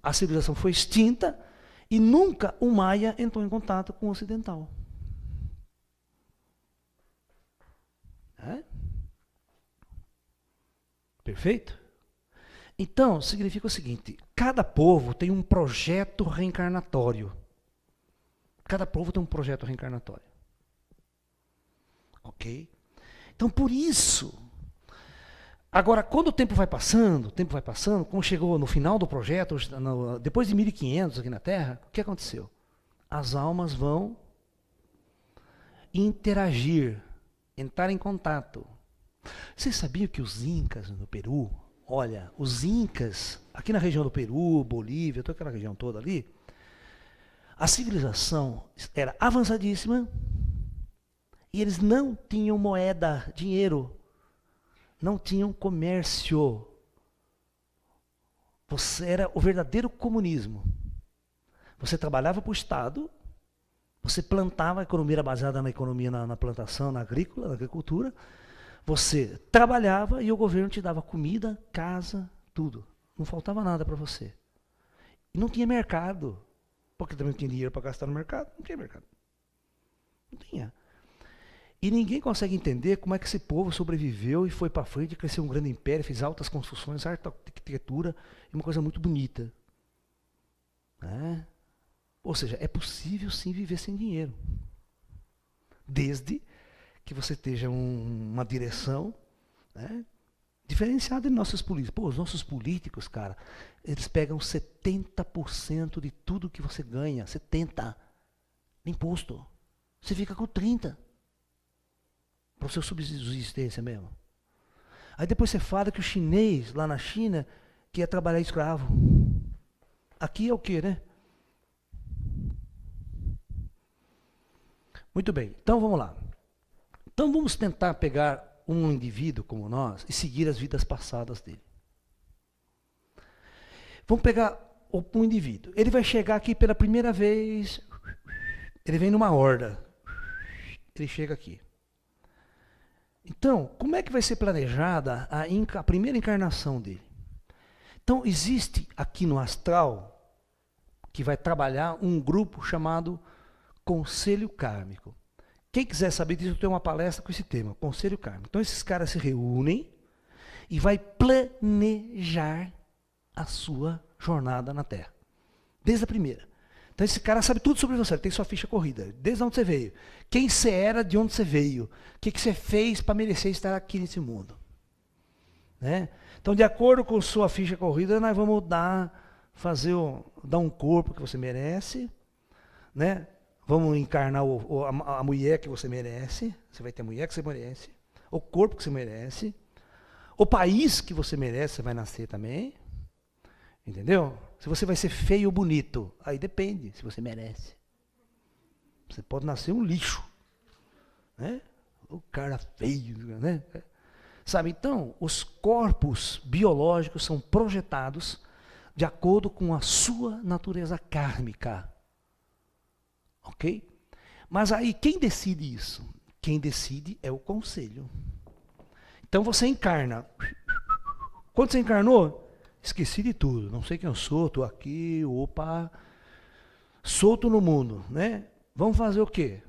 a civilização foi extinta e nunca o maia entrou em contato com o ocidental. É? Perfeito? Então, significa o seguinte, cada povo tem um projeto reencarnatório. Cada povo tem um projeto reencarnatório. Ok? Então, por isso, agora, quando o tempo vai passando, quando chegou no final do projeto, depois de 1500 aqui na Terra, o que aconteceu? As almas vão interagir, entrar em contato. Vocês sabiam que os incas no Peru, olha, os incas, aqui na região do Peru, Bolívia, toda aquela região toda ali, a civilização era avançadíssima e eles não tinham moeda, dinheiro, não tinham comércio. Você era o verdadeiro comunismo. Você trabalhava para o Estado, você plantava, a economia era baseada na economia, na plantação, na agricultura. Você trabalhava e o governo te dava comida, casa, tudo. Não faltava nada para você. E não tinha mercado. Porque também não tinha dinheiro para gastar no mercado. Não tinha mercado. Não tinha. E ninguém consegue entender como é que esse povo sobreviveu e foi para frente, cresceu um grande império, fez altas construções, alta arquitetura, e uma coisa muito bonita. Ou seja, é possível sim viver sem dinheiro. Desde que você esteja uma direção, né, diferenciada de nossos políticos. Pô, os nossos políticos, cara, eles pegam 70% de tudo que você ganha, 70% de imposto. Você fica com 30%. Para o seu subsistência mesmo. Aí depois você fala que o chinês, lá na China, que ia trabalhar escravo. Aqui é o quê, né? Muito bem, então vamos lá. Então vamos tentar pegar um indivíduo como nós e seguir as vidas passadas dele. Vamos pegar um indivíduo. Ele vai chegar aqui pela primeira vez, ele vem numa horda. Ele chega aqui. Então, como é que vai ser planejada a primeira encarnação dele? Então, existe aqui no astral, que vai trabalhar um grupo chamado Conselho Kármico. Quem quiser saber disso, eu tenho uma palestra com esse tema, Conselho Kármico. Então, esses caras se reúnem e vai planejar a sua jornada na Terra. Desde a primeira. Então, esse cara sabe tudo sobre você, ele tem sua ficha corrida, desde onde você veio, quem você era, de onde você veio, o que você fez para merecer estar aqui nesse mundo. Né? Então, de acordo com sua ficha corrida, nós vamos dar um corpo que você merece, né? Vamos encarnar a mulher que você merece, você vai ter a mulher que você merece, o corpo que você merece, o país que você merece, você vai nascer também. Entendeu? Se você vai ser feio ou bonito, aí depende se você merece. Você pode nascer um lixo, né? O cara feio, né? Sabe, então, os corpos biológicos são projetados de acordo com a sua natureza kármica. Ok? Mas aí, quem decide isso? Quem decide é o conselho. Então você encarna. Quando você encarnou, esqueci de tudo, não sei quem eu sou, estou aqui, opa, solto no mundo, né? Vamos fazer o quê?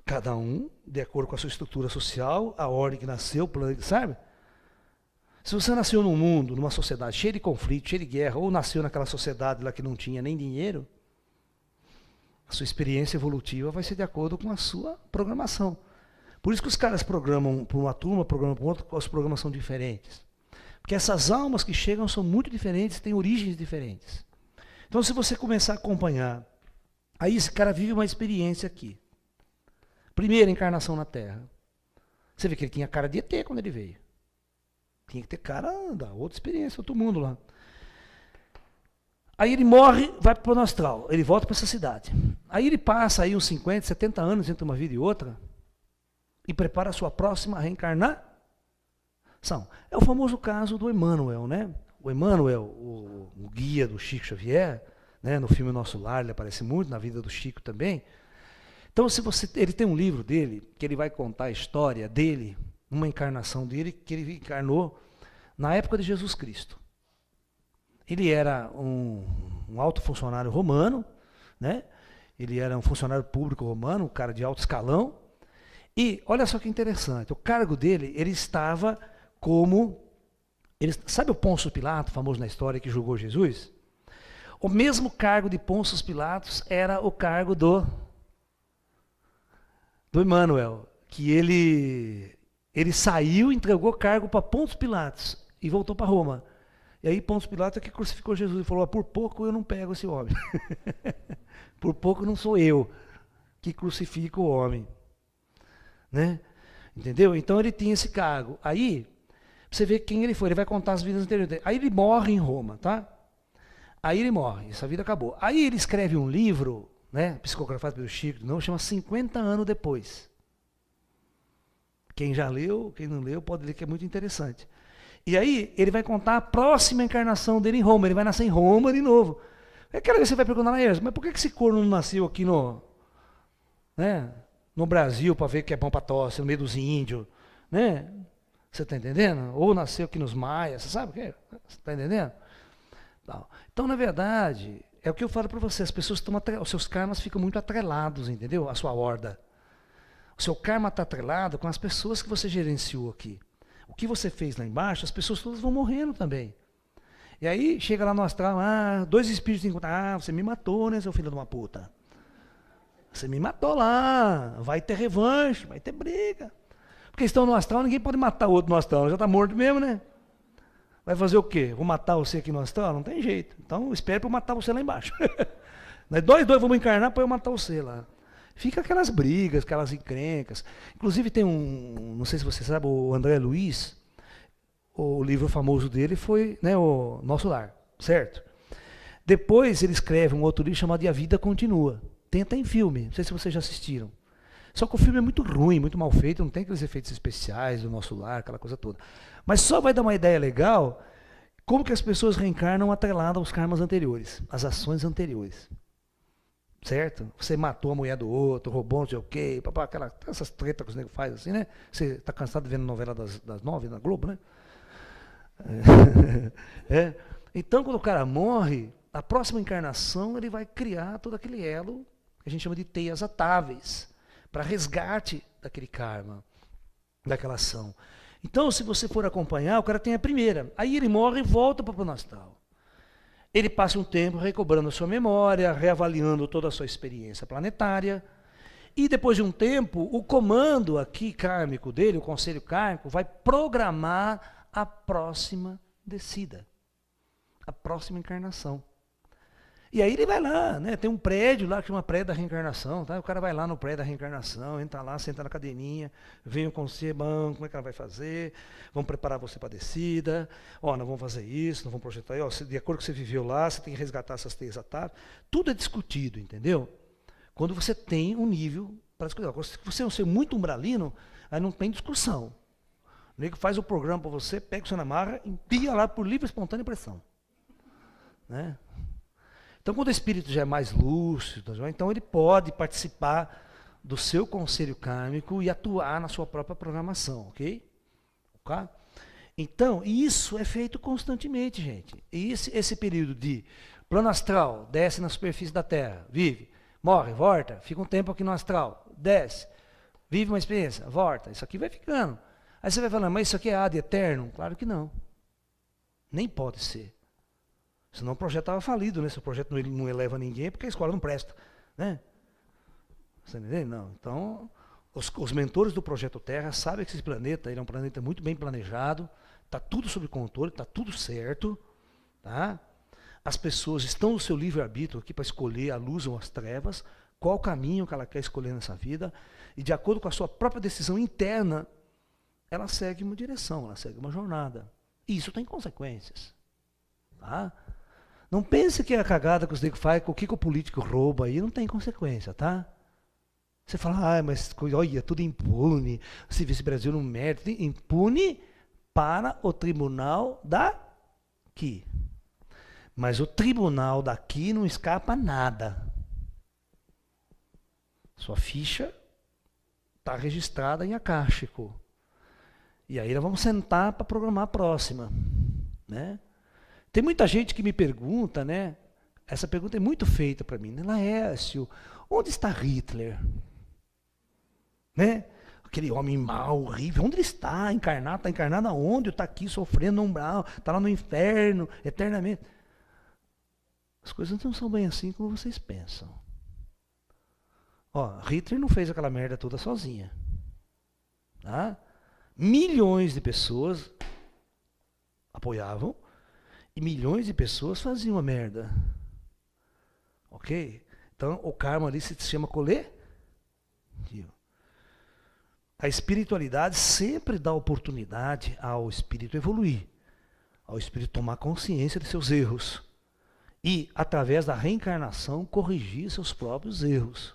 Cada um, de acordo com a sua estrutura social, a ordem que nasceu, sabe? Se você nasceu num mundo, numa sociedade cheia de conflito, cheia de guerra, ou nasceu naquela sociedade lá que não tinha nem dinheiro, a sua experiência evolutiva vai ser de acordo com a sua programação. Por isso que os caras programam para uma turma, programam para outra, as programas são diferentes. Porque essas almas que chegam são muito diferentes, têm origens diferentes. Então, se você começar a acompanhar, aí esse cara vive uma experiência aqui. Primeira encarnação na Terra. Você vê que ele tinha cara de ET quando ele veio. Tinha que ter cara da outra experiência, outro mundo lá. Aí ele morre, vai para o plano astral. Ele volta para essa cidade. Aí ele passa aí uns 50, 70 anos entre uma vida e outra e prepara a sua próxima reencarnação. É o famoso caso do Emmanuel, né? O Emmanuel, o guia do Chico Xavier, né? No filme Nosso Lar, ele aparece muito, na vida do Chico também. Então, ele tem um livro dele, que ele vai contar a história dele, uma encarnação dele, que ele encarnou na época de Jesus Cristo. Ele era um alto funcionário romano, né? Ele era um funcionário público romano, um cara de alto escalão. E, olha só que interessante, o cargo dele, ele estava sabe o Pôncio Pilato, famoso na história, que julgou Jesus? O mesmo cargo de Pôncio Pilatos era o cargo do Emmanuel, que ele saiu, entregou o cargo para Pôncio Pilatos e voltou para Roma. E aí Pôncio Pilatos é que crucificou Jesus e falou, por pouco eu não pego esse homem. Por pouco não sou eu que crucifico o homem. Né? Entendeu? Então ele tinha esse cargo. Aí, você vê quem ele foi, ele vai contar as vidas anteriores dele. Aí ele morre em Roma, tá? Aí ele morre, essa vida acabou. Aí ele escreve um livro, né, psicografado pelo Chico, não, chama 50 anos depois. Quem já leu, quem não leu, pode ler, que é muito interessante. E aí ele vai contar a próxima encarnação dele em Roma, ele vai nascer em Roma de novo. É aquela que você vai perguntar, mas por que esse corno não nasceu aqui no Brasil para ver que é bom para tosse, no meio dos índios, né? Você está entendendo? Ou nasceu aqui nos maias, você sabe o que é? Você está entendendo? Não. Então, na verdade, é o que eu falo para você, as pessoas os seus karmas ficam muito atrelados, entendeu? A sua horda. O seu karma está atrelado com as pessoas que você gerenciou aqui. O que você fez lá embaixo, as pessoas todas vão morrendo também. E aí, chega lá no astral, dois espíritos encontram, você me matou, né, seu filho de uma puta? Você me matou lá, vai ter revanche, vai ter briga. Porque estão no astral, ninguém pode matar o outro no astral, já está morto mesmo, né? Vai fazer o quê? Vou matar você aqui no astral? Não tem jeito. Então espere para eu matar você lá embaixo. Nós dois vamos encarnar para eu matar você lá. Fica aquelas brigas, aquelas encrencas. Inclusive tem não sei se você sabe, o André Luiz, o livro famoso dele foi, né, o Nosso Lar, certo? Depois ele escreve um outro livro chamado E a Vida Continua. Tem até em filme, não sei se vocês já assistiram. Só que o filme é muito ruim, muito mal feito, não tem aqueles efeitos especiais do nosso lar, aquela coisa toda. Mas só vai dar uma ideia legal como que as pessoas reencarnam atrelado aos karmas anteriores, às ações anteriores. Certo? Você matou a mulher do outro, roubou não sei o quê, essas tretas que os negros fazem assim, né? Você tá cansado de ver novela das 9 na Globo, né? É. Então, quando o cara morre, a próxima encarnação ele vai criar todo aquele elo que a gente chama de teias atáveis para resgate daquele karma, daquela ação. Então, se você for acompanhar, o cara tem a primeira. Aí ele morre e volta para o plano astral. Ele passa um tempo recobrando a sua memória, reavaliando toda a sua experiência planetária. E depois de um tempo, o comando aqui kármico dele, o conselho kármico, vai programar a próxima descida, a próxima encarnação. E aí ele vai lá, né? Tem um prédio lá que chama prédio da reencarnação, tá? O cara vai lá no prédio da reencarnação, entra lá, senta na cadeirinha, vem o conselho, como é que ela vai fazer? Vamos preparar você para a descida, ó, nós vamos fazer isso, nós vamos projetar, ó, de acordo com o que você viveu lá, você tem que resgatar essas teias atáveis. Tudo é discutido, entendeu? Quando você tem um nível para discutir. Se você é um ser muito umbralino, aí não tem discussão. O nego faz o programa para você, pega o seu na marra, empia lá por livre e espontânea pressão. Né? Então, quando o espírito já é mais lúcido, então ele pode participar do seu conselho kármico e atuar na sua própria programação, ok? Então, isso é feito constantemente, gente. E esse período de plano astral, desce na superfície da Terra, vive, morre, volta, fica um tempo aqui no astral, desce, vive uma experiência, volta, isso aqui vai ficando. Aí você vai falando, mas isso aqui é ad eterno? Claro que não. Nem pode ser. Senão o projeto estava falido, né? Se o projeto não eleva ninguém, é porque a escola não presta. Né? Você entendeu? Não. Então, os mentores do Projeto Terra sabem que esse planeta ele é um planeta muito bem planejado, está tudo sob controle, está tudo certo. Tá? As pessoas estão no seu livre-arbítrio aqui para escolher a luz ou as trevas, qual o caminho que ela quer escolher nessa vida, e de acordo com a sua própria decisão interna, ela segue uma direção, ela segue uma jornada. E isso tem consequências. Tá? Não pense que é a cagada que os negros fazem, o que o político rouba aí, não tem consequência, tá? Você fala, mas olha, tudo impune, se vê esse Brasil não merda, impune para o tribunal daqui. Mas o tribunal daqui não escapa nada. Sua ficha está registrada em akáshico. E aí nós vamos sentar para programar a próxima, né? Tem muita gente que me pergunta, né? Essa pergunta é muito feita para mim, né? Laércio, onde está Hitler? Né? Aquele homem mau, horrível, onde ele está? Encarnado, está encarnado aonde? Está aqui sofrendo no umbral, está lá no inferno, eternamente. As coisas não são bem assim como vocês pensam. Ó, Hitler não fez aquela merda toda sozinha. Tá? Milhões de pessoas apoiavam e milhões de pessoas faziam a merda. Ok? Então o karma ali se chama coletivo. A espiritualidade sempre dá oportunidade ao espírito evoluir, ao espírito tomar consciência de seus erros e, através da reencarnação, corrigir seus próprios erros.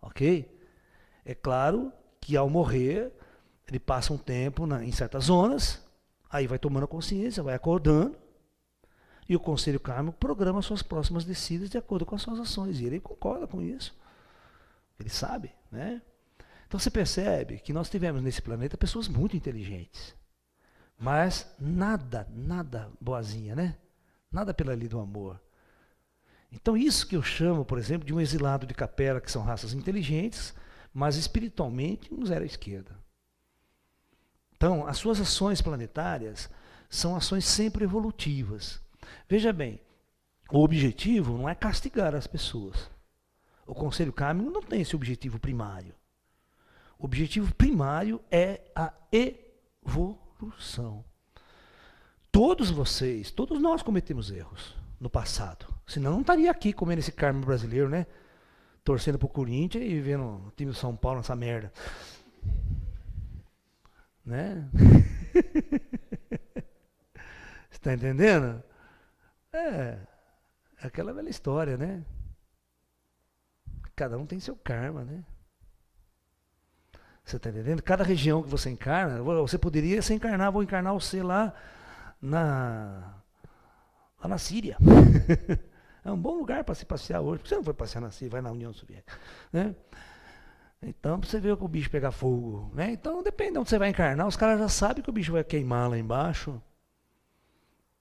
Ok? É claro que ao morrer, ele passa um tempo em certas zonas, aí vai tomando consciência, vai acordando, e o conselho kármico programa suas próximas descidas de acordo com as suas ações. E ele concorda com isso. Ele sabe, né? Então você percebe que nós tivemos nesse planeta pessoas muito inteligentes. Mas nada boazinha, né? Nada pela lei do amor. Então isso que eu chamo, por exemplo, de um exilado de capela, que são raças inteligentes, mas espiritualmente um zero à esquerda. Então, as suas ações planetárias são ações sempre evolutivas. Veja bem, o objetivo não é castigar as pessoas. O conselho kármico não tem esse objetivo primário. O objetivo primário é a evolução. Todos vocês, todos nós cometemos erros no passado. Senão não estaria aqui comendo esse karma brasileiro, né? Torcendo pro Corinthians e vendo o time do São Paulo nessa merda. Né? Você está entendendo? É aquela velha história, né? Cada um tem seu karma, né? Você está entendendo? Cada região que você encarna, você poderia se encarnar, vou encarnar você lá na Síria. É um bom lugar para se passear hoje. Por que você não foi passear na Síria, vai na União Soviética? Né? Então, pra você ver que o bicho pegar fogo. Né? Então, depende de onde você vai encarnar, os caras já sabem que o bicho vai queimar lá embaixo.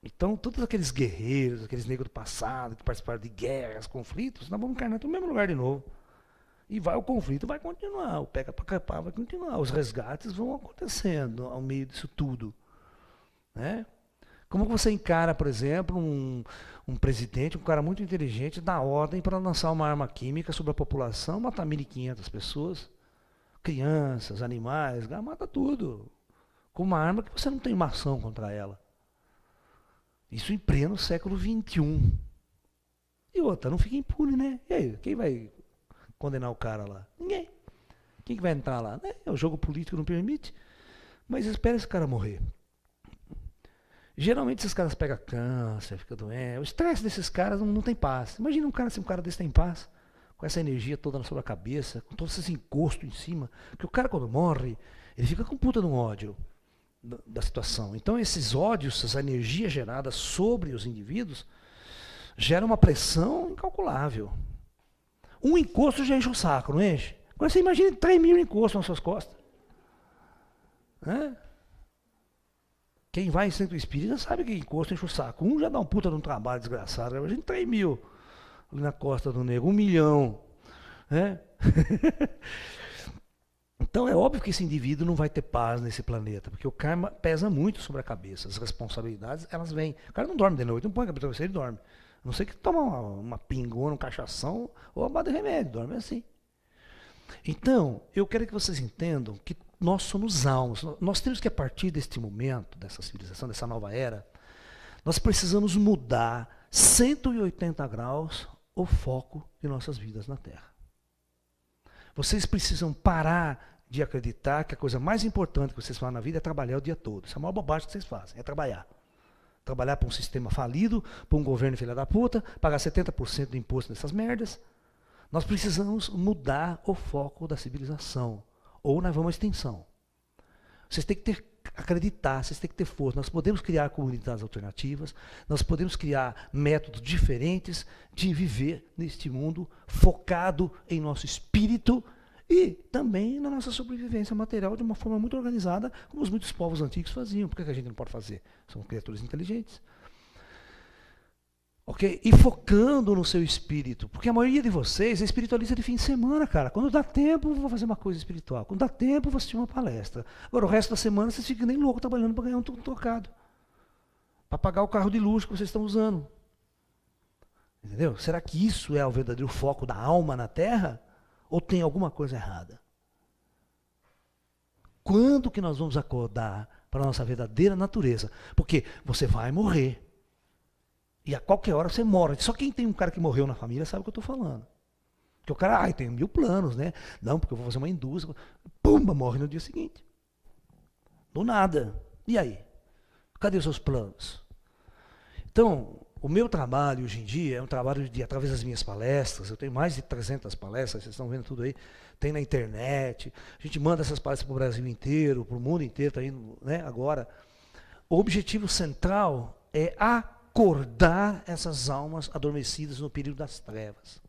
Então, todos aqueles guerreiros, aqueles negros do passado, que participaram de guerras, conflitos, nós vamos encarnar no mesmo lugar de novo. E o conflito vai continuar, o pega para capar vai continuar, os resgates vão acontecendo ao meio disso tudo. Né? Como você encara, por exemplo, um presidente, um cara muito inteligente, dá ordem para lançar uma arma química sobre a população, matar 1.500 pessoas, crianças, animais, mata tudo, com uma arma que você não tem uma ação contra ela. Isso em pleno século XXI. E outra, não fica impune, né? E aí, quem vai condenar o cara lá? Ninguém. Quem que vai entrar lá? O jogo político não permite, mas espera esse cara morrer. Geralmente esses caras pegam câncer, ficam doentes. O estresse desses caras não tem paz. Imagina se um cara desse tem paz, com essa energia toda na sua cabeça, com todos esses encostos em cima. Porque o cara quando morre, ele fica com puta de um ódio da situação. Então esses ódios, essa energia gerada sobre os indivíduos, gera uma pressão incalculável. Um encosto já enche o saco, não enche? Agora você imagina 3.000 encostos nas suas costas. Quem vai em centro espírita sabe que encosto enche o saco. Um já dá um puta de um trabalho desgraçado. Imagina 3.000 ali na costa do nego, 1 milhão. Então é óbvio que esse indivíduo não vai ter paz nesse planeta, porque o karma pesa muito sobre a cabeça. As responsabilidades, elas vêm. O cara não dorme de noite, não põe a cabeça, ele dorme. A não ser que toma uma pingona, um cachação ou uma bala de remédio, dorme assim. Então, eu quero que vocês entendam que nós somos almas. Nós temos que, a partir deste momento, dessa civilização, dessa nova era, nós precisamos mudar 180 graus o foco de nossas vidas na Terra. Vocês precisam parar de acreditar que a coisa mais importante que vocês fazem na vida é trabalhar o dia todo. Isso é a maior bobagem que vocês fazem, é trabalhar. Trabalhar para um sistema falido, para um governo filha da puta, pagar 70% de imposto nessas merdas. Nós precisamos mudar o foco da civilização, ou nós vamos à extinção. Vocês têm que acreditar, vocês têm que ter força. Nós podemos criar comunidades alternativas, nós podemos criar métodos diferentes de viver neste mundo, focado em nosso espírito e também na nossa sobrevivência material de uma forma muito organizada, como os muitos povos antigos faziam. Por que a gente não pode fazer? São criaturas inteligentes. Ok? E focando no seu espírito. Porque a maioria de vocês é espiritualista de fim de semana, cara. Quando dá tempo, vou fazer uma coisa espiritual. Quando dá tempo, vou assistir uma palestra. Agora, o resto da semana, vocês ficam nem loucos trabalhando para ganhar um trocado. Para pagar o carro de luxo que vocês estão usando. Entendeu? Será que isso é o verdadeiro foco da alma na Terra? Ou tem alguma coisa errada? Quando que nós vamos acordar para a nossa verdadeira natureza? Porque você vai morrer. E a qualquer hora você morre. Só quem tem um cara que morreu na família sabe o que eu estou falando. Porque o cara, tem 1000 planos, né? Não, porque eu vou fazer uma indústria. Pumba, morre no dia seguinte. Do nada. E aí? Cadê os seus planos? Então, o meu trabalho hoje em dia é um trabalho de, através das minhas palestras, eu tenho mais de 300 palestras, vocês estão vendo tudo aí, tem na internet, a gente manda essas palestras para o Brasil inteiro, para o mundo inteiro, está indo, né, agora. O objetivo central é acordar essas almas adormecidas no período das trevas.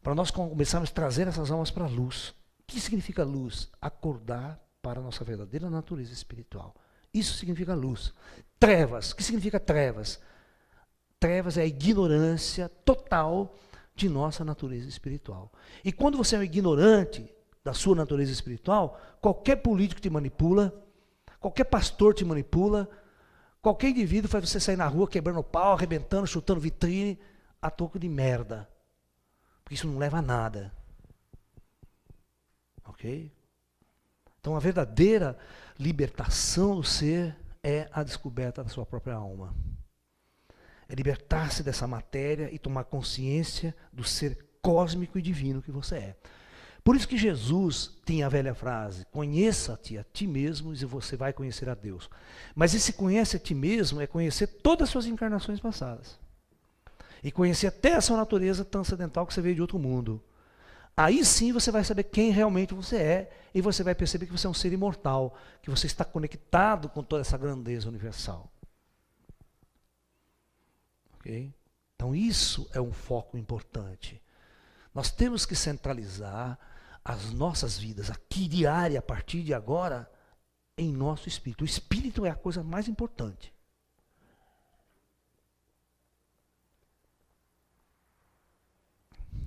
Para nós começarmos a trazer essas almas para a luz. O que significa luz? Acordar para a nossa verdadeira natureza espiritual. Isso significa luz. Trevas. O que significa trevas? Trevas é a ignorância total de nossa natureza espiritual. E quando você é um ignorante da sua natureza espiritual, qualquer político te manipula, qualquer pastor te manipula, qualquer indivíduo faz você sair na rua quebrando pau, arrebentando, chutando vitrine, a toco de merda. Porque isso não leva a nada. Ok? Então a verdadeira libertação do ser é a descoberta da sua própria alma. É libertar-se dessa matéria e tomar consciência do ser cósmico e divino que você é. Por isso que Jesus tinha a velha frase, conheça-te a ti mesmo e você vai conhecer a Deus. Mas esse conhece a ti mesmo é conhecer todas as suas encarnações passadas. E conhecer até a sua natureza transcendental que você veio de outro mundo. Aí sim você vai saber quem realmente você é e você vai perceber que você é um ser imortal, que você está conectado com toda essa grandeza universal. Ok? Então isso é um foco importante. Nós temos que centralizar as nossas vidas aqui diária, a partir de agora, em nosso espírito. O espírito é a coisa mais importante.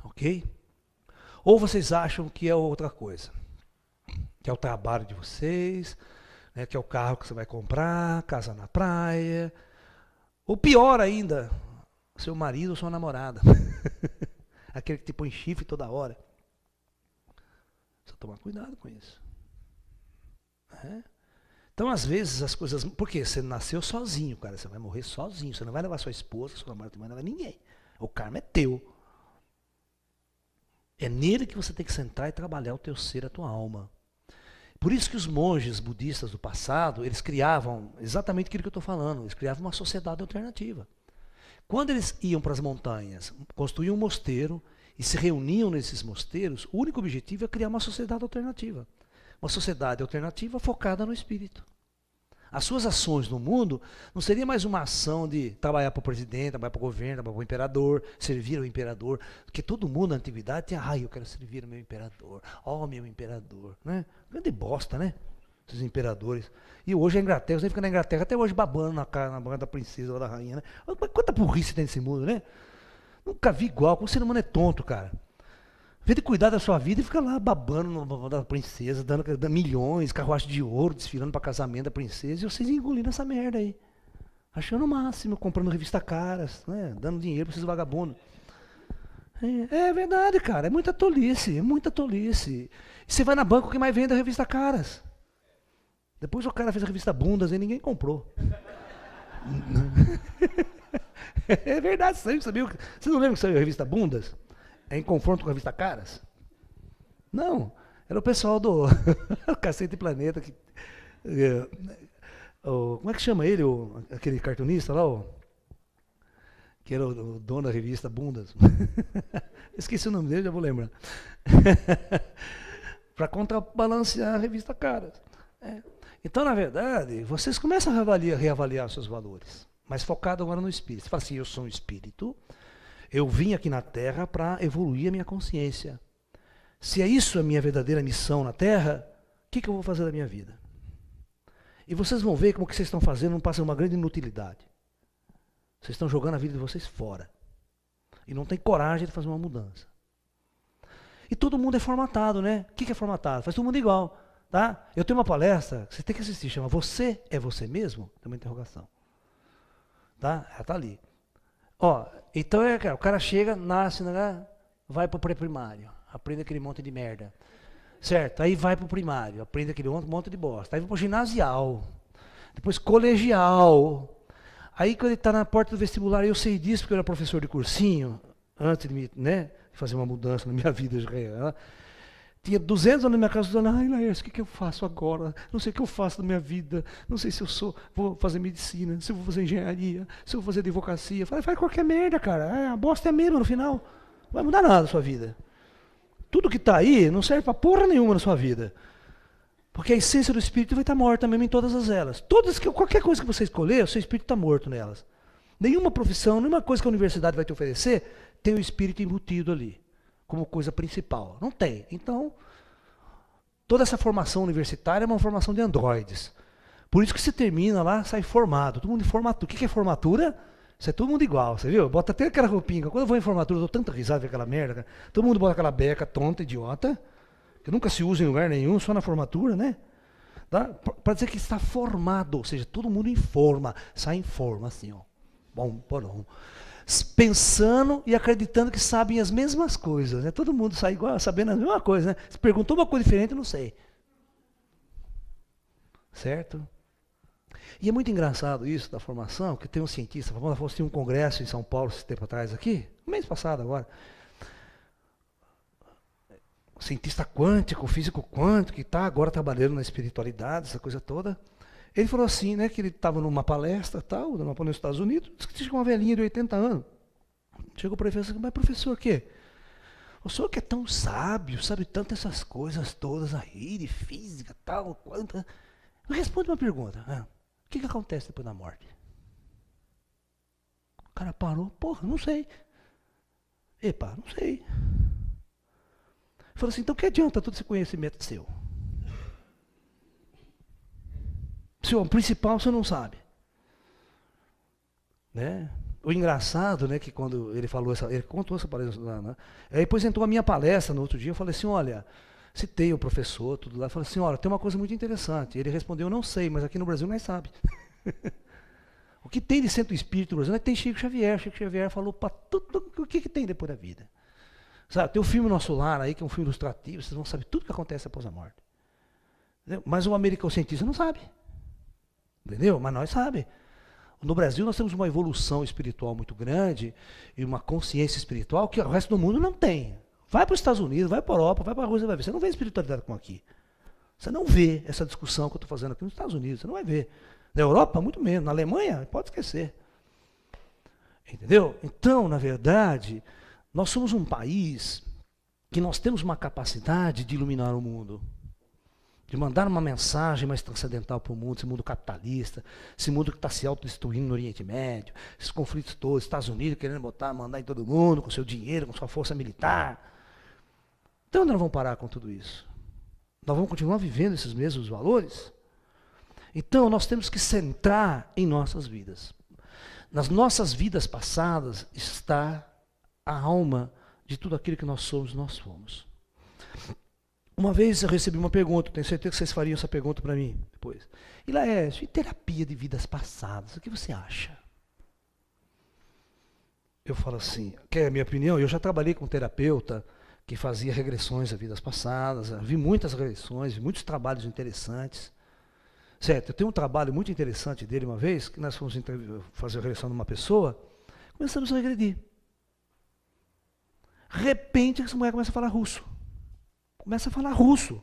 Ok? Ou vocês acham que é outra coisa? Que é o trabalho de vocês, né, que é o carro que você vai comprar, casa na praia. Ou pior ainda, seu marido ou sua namorada. Aquele que te põe chifre toda hora. Precisa tomar cuidado com isso. É? Então, às vezes, as coisas... Porque você nasceu sozinho, cara. Você vai morrer sozinho. Você não vai levar sua esposa, sua namorada, não vai levar ninguém. O karma é teu. É nele que você tem que sentar e trabalhar o teu ser, a tua alma. Por isso que os monges budistas do passado, eles criavam exatamente aquilo que eu estou falando. Eles criavam uma sociedade alternativa. Quando eles iam para as montanhas, construíam um mosteiro e se reuniam nesses mosteiros, o único objetivo é criar uma sociedade alternativa. Uma sociedade alternativa focada no espírito. As suas ações no mundo não seria mais uma ação de trabalhar para o presidente, trabalhar para o governo, trabalhar para o imperador, servir ao imperador. Porque todo mundo na antiguidade tinha, eu quero servir ao meu imperador. Meu imperador. Né? Grande bosta, né? Esses imperadores. E hoje a Inglaterra, você fica na Inglaterra até hoje babando na boca da princesa ou da rainha. Né? Quanta burrice tem nesse mundo, né? Nunca vi igual. Como o ser humano é tonto, cara. Em vez de cuidar da sua vida e fica lá babando da princesa, dando milhões, carruagem de ouro, desfilando para casamento da princesa, e vocês engolindo essa merda aí. Achando o máximo, comprando revista caras, né? Dando dinheiro para esses vagabundos. É verdade, cara. É muita tolice, é muita tolice. E você vai na banca, o que mais vende é revista caras. Depois o cara fez a revista Bundas e ninguém comprou. É verdade, você sabia? Você não lembra que saiu a revista Bundas? Em confronto com a revista Caras? Não, era o pessoal do Cacete Planeta. Como é que chama ele, aquele cartunista lá? Que era o dono da revista Bundas. Esqueci o nome dele, já vou lembrar. Para contrabalancear a revista Caras. Então, na verdade, vocês começam a reavaliar seus valores, mas focado agora no espírito. Você fala assim, eu sou um espírito, eu vim aqui na Terra para evoluir a minha consciência. Se é isso a minha verdadeira missão na Terra, o que eu vou fazer da minha vida? E vocês vão ver como o que vocês estão fazendo não passa uma grande inutilidade. Vocês estão jogando a vida de vocês fora. E não tem coragem de fazer uma mudança. E todo mundo é formatado, né? O que é formatado? Faz todo mundo igual. Tá? Eu tenho uma palestra, você tem que assistir, chama Você é Você Mesmo? Tem uma interrogação. Tá? Ela está ali. Então o cara chega, nasce, né? Vai para o pré-primário, aprende aquele monte de merda. Certo? Aí vai para o primário, aprende aquele monte de bosta. Aí vai para o ginasial, depois colegial. Aí quando ele está na porta do vestibular, eu sei disso porque eu era professor de cursinho, antes de fazer uma mudança na minha vida. Tinha 200 anos na minha casa, dizendo, Laércio, o que eu faço agora? Não sei o que eu faço na minha vida. Não sei se vou fazer medicina, se eu vou fazer engenharia, se eu vou fazer advocacia. Faz qualquer merda, cara. A bosta é mesmo no final. Não vai mudar nada na sua vida. Tudo que está aí não serve para porra nenhuma na sua vida. Porque a essência do espírito vai estar morta mesmo em todas elas. Qualquer coisa que você escolher, o seu espírito está morto nelas. Nenhuma profissão, nenhuma coisa que a universidade vai te oferecer, tem o espírito embutido ali. Como coisa principal. Não tem. Então, toda essa formação universitária é uma formação de androides. Por isso que você termina lá, sai formado. Todo mundo em formatura. O que é formatura? Isso é todo mundo igual, você viu? Bota até aquela roupinha. Quando eu vou em formatura, eu dou tanta risada com aquela merda. Cara. Todo mundo bota aquela beca tonta, idiota, que nunca se usa em lugar nenhum, só na formatura, né? Tá? Para dizer que está formado. Ou seja, todo mundo em forma. Sai em forma, assim, ó. Bom. Pensando e acreditando que sabem as mesmas coisas. Né? Todo mundo sai igual, sabendo a mesma coisa. Né? Se perguntou uma coisa diferente, eu não sei. Certo? E é muito engraçado isso da formação, que tem um cientista, vamos ter um congresso em São Paulo, esse tempo atrás aqui, mês passado agora. Cientista quântico, físico quântico, que está agora trabalhando na espiritualidade, essa coisa toda. Ele falou assim, né, que ele estava numa palestra, numa palestra nos Estados Unidos, disse que tinha uma velhinha de 80 anos. Chegou para ele e falou assim, mas professor, o quê? O senhor que é tão sábio, sabe tanto essas coisas todas aí, de física, tal, quanto. Responde uma pergunta. O que acontece depois da morte? O cara parou, porra, não sei. Epa, não sei. Falou assim, então que adianta todo esse conhecimento seu? O principal você não sabe. Né? O engraçado, né, que quando ele falou ele contou essa palestra lá, né? Aí depois entrou a minha palestra no outro dia, eu falei assim, olha, citei o professor, tudo lá, falei assim, olha, tem uma coisa muito interessante. Ele respondeu, eu não sei, mas aqui no Brasil nós sabe. O que tem de centro espírita no Brasil? Tem Chico Xavier. Chico Xavier falou para tudo o que tem depois da vida. Sabe, tem o filme Nosso Lar aí, que é um filme ilustrativo, vocês vão saber tudo o que acontece após a morte. Entendeu? Mas o americano cientista não sabe. Entendeu? Mas nós sabemos. No Brasil nós temos uma evolução espiritual muito grande e uma consciência espiritual que o resto do mundo não tem. Vai para os Estados Unidos, vai para a Europa, vai para a Rússia, vai ver. Você não vê espiritualidade como aqui. Você não vê essa discussão que eu estou fazendo aqui nos Estados Unidos, você não vai ver. Na Europa, muito menos. Na Alemanha, pode esquecer. Entendeu? Então, na verdade, nós somos um país que nós temos uma capacidade de iluminar o mundo. De mandar uma mensagem mais transcendental para o mundo, esse mundo capitalista, esse mundo que está se autodestruindo no Oriente Médio, esses conflitos todos, Estados Unidos querendo mandar em todo mundo, com seu dinheiro, com sua força militar. Então, onde nós vamos parar com tudo isso? Nós vamos continuar vivendo esses mesmos valores? Então, nós temos que centrar em nossas vidas. Nas nossas vidas passadas está a alma de tudo aquilo que nós somos, nós fomos. Uma vez eu recebi uma pergunta, tenho certeza que vocês fariam essa pergunta para mim depois. E Laércio, e terapia de vidas passadas, o que você acha? Eu falo assim, quer a minha opinião? Eu já trabalhei com um terapeuta que fazia regressões a vidas passadas, vi muitas regressões, vi muitos trabalhos interessantes. Certo, eu tenho um trabalho muito interessante dele uma vez, que nós fomos fazer a regressão de uma pessoa, começamos a regredir. De repente, essa mulher começa a falar russo. Começa a falar russo.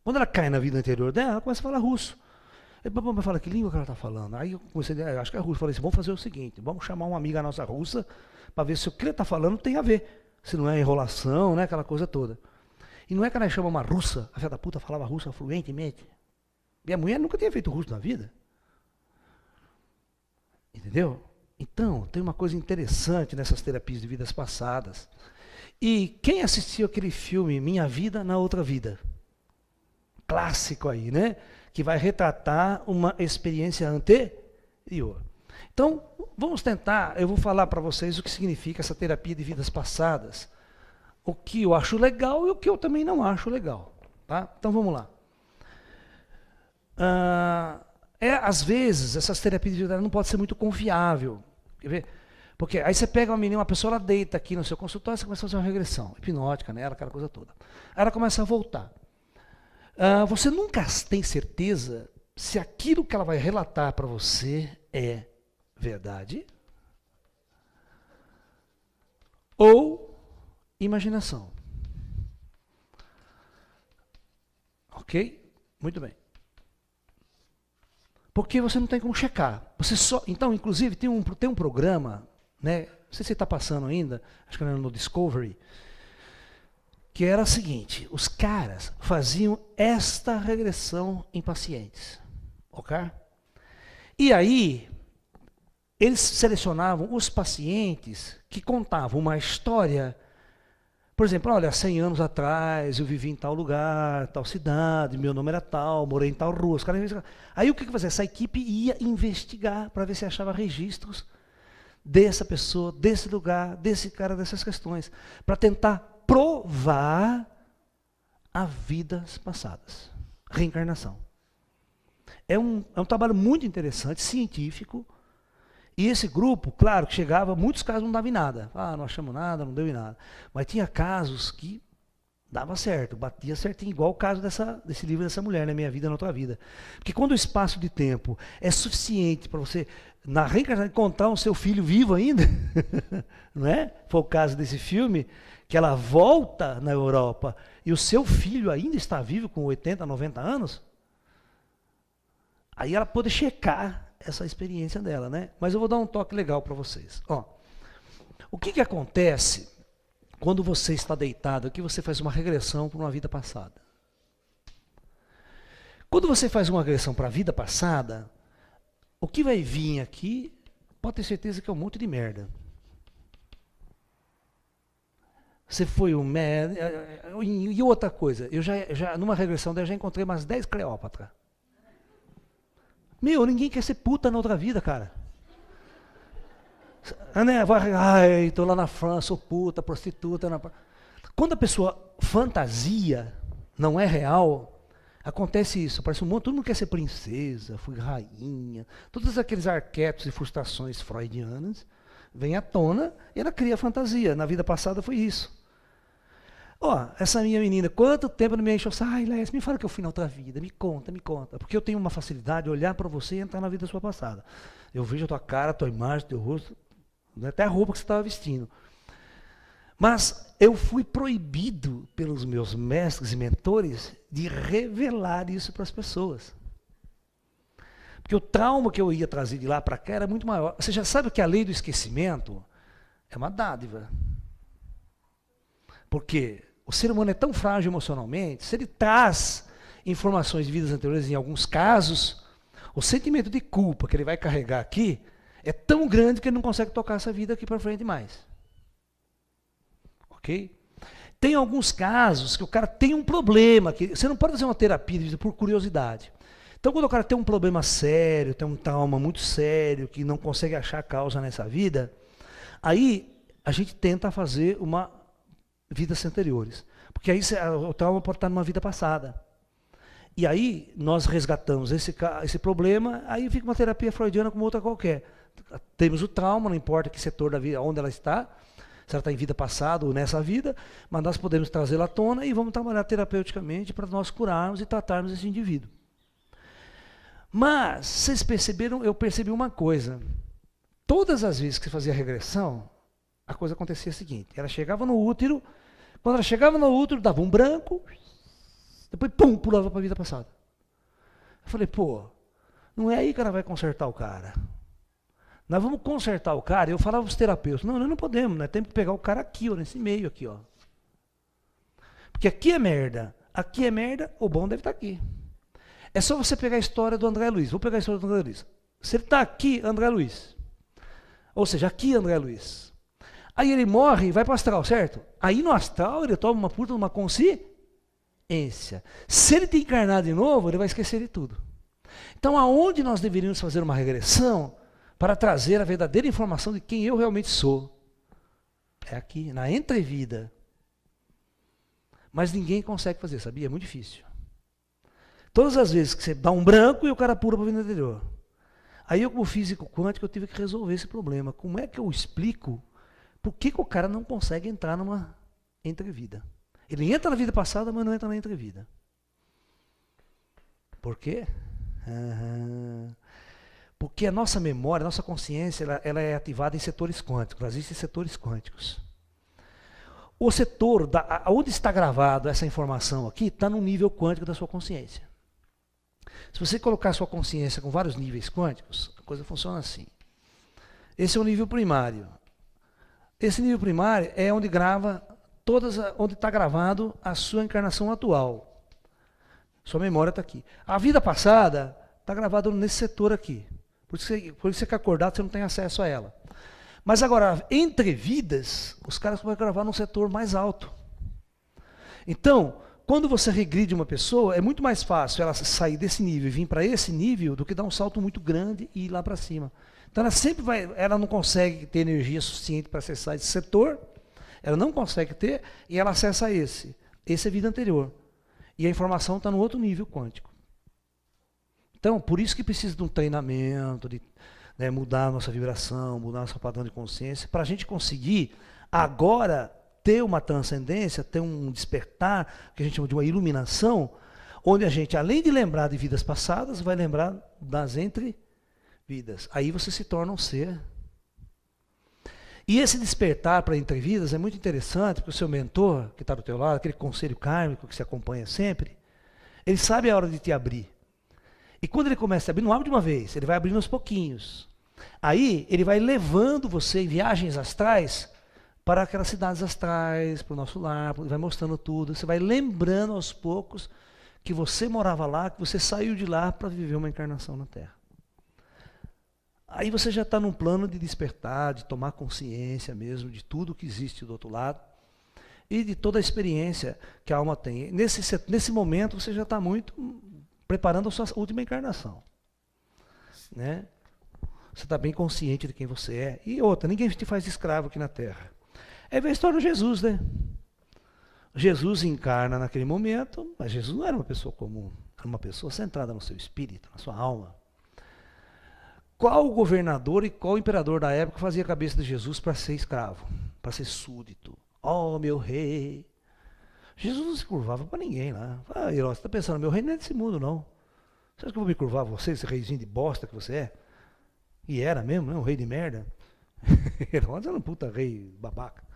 Quando ela cai na vida anterior dela, ela começa a falar russo. Aí o papai fala, que língua que ela está falando? Aí eu comecei a acho que é russo. Falei assim, vamos fazer o seguinte, vamos chamar uma amiga nossa russa, para ver se o que ele está falando tem a ver. Se não é enrolação, né, aquela coisa toda. E não é que ela chama uma russa, a filha da puta falava russa fluentemente. Minha mulher nunca tinha feito russo na vida. Entendeu? Então, tem uma coisa interessante nessas terapias de vidas passadas. E quem assistiu aquele filme Minha Vida na Outra Vida? Clássico aí, né? Que vai retratar uma experiência anterior. Então, vamos tentar, eu vou falar para vocês o que significa essa terapia de vidas passadas. O que eu acho legal e o que eu também não acho legal. Tá? Então, vamos lá. Às vezes, essas terapias de vida não podem ser muito confiável. Quer ver? Porque aí você pega uma menina, uma pessoa, ela deita aqui no seu consultório, você começa a fazer uma regressão hipnótica nela, aquela coisa toda. Aí ela começa a voltar. Você nunca tem certeza se aquilo que ela vai relatar para você é verdade ou imaginação. Ok? Muito bem. Porque você não tem como checar. Então, inclusive, tem um programa, né? Não sei se você está passando ainda, acho que era no Discovery, que era o seguinte, os caras faziam esta regressão em pacientes, ok? E aí, eles selecionavam os pacientes que contavam uma história, por exemplo, olha, 100 anos atrás eu vivi em tal lugar, tal cidade, meu nome era tal, morei em tal rua. Os caras... Aí o que fazia? Essa equipe ia investigar para ver se achava registros dessa pessoa, desse lugar, desse cara, dessas questões, para tentar provar as vidas passadas, reencarnação. É um trabalho muito interessante, científico, e esse grupo, claro, que chegava, muitos casos não dava em nada. Não achamos nada, não deu em nada. Mas tinha casos que dava certo, batia certinho, igual o caso desse livro dessa mulher, né? Minha Vida na Outra Vida. Porque quando o espaço de tempo é suficiente para você, na reencarnação, encontrar o seu filho vivo ainda, não é? Foi o caso desse filme, que ela volta na Europa e o seu filho ainda está vivo com 80, 90 anos, aí ela pode checar essa experiência dela, né? Mas eu vou dar um toque legal para vocês. O que acontece Quando você está deitado aqui, você faz uma regressão para uma vida passada. Quando você faz uma regressão para a vida passada, o que vai vir aqui, pode ter certeza que é um monte de merda. Você foi um merda. E outra coisa, eu já numa regressão eu já encontrei umas 10 Cleópatra. Meu, ninguém quer ser puta na outra vida, cara. Ai, tô lá na França, sou puta, prostituta. Quando a pessoa fantasia, não é real, acontece isso. Parece um monte, todo mundo quer ser princesa, fui rainha. Todos aqueles arquétipos e frustrações freudianas vêm à tona e ela cria fantasia. Na vida passada foi isso. Essa minha menina, quanto tempo não me encheu? Ai, Lécio, me fala que eu fui na outra vida, me conta, me conta. Porque eu tenho uma facilidade de olhar para você e entrar na vida sua passada. Eu vejo a tua cara, a tua imagem, teu rosto, até a roupa que você estava vestindo. Mas eu fui proibido pelos meus mestres e mentores de revelar isso para as pessoas. Porque o trauma que eu ia trazer de lá para cá era muito maior. Você já sabe que a lei do esquecimento é uma dádiva. Porque o ser humano é tão frágil emocionalmente, se ele traz informações de vidas anteriores, em alguns casos, o sentimento de culpa que ele vai carregar aqui é tão grande que ele não consegue tocar essa vida aqui para frente mais. Ok? Tem alguns casos que o cara tem um problema, que você não pode fazer uma terapia por curiosidade. Então, quando o cara tem um problema sério, tem um trauma muito sério, que não consegue achar a causa nessa vida, aí a gente tenta fazer uma vidas anteriores. Porque aí o trauma pode estar numa vida passada. E aí nós resgatamos esse problema, aí fica uma terapia freudiana como outra qualquer. Temos o trauma, não importa que setor da vida, onde ela está, se ela está em vida passada ou nessa vida, mas nós podemos trazê-la à tona e vamos trabalhar terapeuticamente para nós curarmos e tratarmos esse indivíduo. Mas, vocês perceberam, eu percebi uma coisa. Todas as vezes que você fazia regressão, a coisa acontecia a seguinte, ela chegava no útero, quando ela chegava no útero, dava um branco, depois, pum, pulava para a vida passada. Eu falei, não é aí que ela vai consertar o cara. Nós vamos consertar o cara, eu falava para os terapeutas, não, nós não podemos, nós temos que pegar o cara aqui, nesse meio aqui, Porque aqui é merda, o bom deve estar aqui. É só você pegar a história do André Luiz, vou pegar a história do André Luiz. Se ele está aqui, André Luiz, ou seja, aqui André Luiz, aí ele morre e vai para o astral, certo? Aí no astral ele toma uma consciência. Se ele tem encarnado de novo, ele vai esquecer de tudo. Então aonde nós deveríamos fazer uma regressão para trazer a verdadeira informação de quem eu realmente sou? É aqui, na entrevida. Mas ninguém consegue fazer, sabia? É muito difícil. Todas as vezes que você dá um branco e o cara pula para a vida anterior. Aí eu, como físico quântico, eu tive que resolver esse problema. Como é que eu explico por que o cara não consegue entrar numa entrevida? Ele entra na vida passada, mas não entra na entrevida. Por quê? Porque a nossa memória, a nossa consciência, ela é ativada em setores quânticos. Existem setores quânticos. O setor, onde está gravado essa informação aqui, está no nível quântico da sua consciência. Se você colocar a sua consciência com vários níveis quânticos, a coisa funciona assim. Esse é o nível primário. Esse nível primário é onde onde está gravado a sua encarnação atual. Sua memória está aqui. A vida passada está gravada nesse setor aqui. Por isso que você fica acordado, você não tem acesso a ela. Mas agora, entre vidas, os caras vão gravar num setor mais alto. Então, quando você regride uma pessoa, é muito mais fácil ela sair desse nível e vir para esse nível do que dar um salto muito grande e ir lá para cima. Então ela não consegue ter energia suficiente para acessar esse setor, ela não consegue ter e ela acessa esse. Esse é a vida anterior. E a informação está no outro nível quântico. Então, por isso que precisa de um treinamento, de mudar a nossa vibração, mudar nosso padrão de consciência, para a gente conseguir agora ter uma transcendência, ter um despertar, que a gente chama de uma iluminação, onde a gente, além de lembrar de vidas passadas, vai lembrar das entrevidas. Aí você se torna um ser. E esse despertar para entrevidas é muito interessante, porque o seu mentor, que está do teu lado, aquele conselho kármico que se acompanha sempre, ele sabe a hora de te abrir. E quando ele começa a abrir, não abre de uma vez, ele vai abrindo aos pouquinhos. Aí ele vai levando você em viagens astrais para aquelas cidades astrais, para o nosso lar, vai mostrando tudo. Você vai lembrando aos poucos que você morava lá, que você saiu de lá para viver uma encarnação na Terra. Aí você já está num plano de despertar, de tomar consciência mesmo de tudo que existe do outro lado e de toda a experiência que a alma tem. Nesse momento você já está muito preparando a sua última encarnação, né? Você está bem consciente de quem você é. E outra, ninguém te faz escravo aqui na Terra. É ver a história de Jesus, né? Jesus encarna naquele momento, mas Jesus não era uma pessoa comum, era uma pessoa centrada no seu espírito, na sua alma. Qual governador e qual imperador da época fazia a cabeça de Jesus para ser escravo, para ser súdito? Oh, meu rei! Jesus não se curvava para ninguém lá. Ah, Herodes, você está pensando, meu rei não é desse mundo, não. Você acha que eu vou me curvar a você, esse reizinho de bosta que você é? E era mesmo, né? Um rei de merda. Herodes era um puta rei babaca.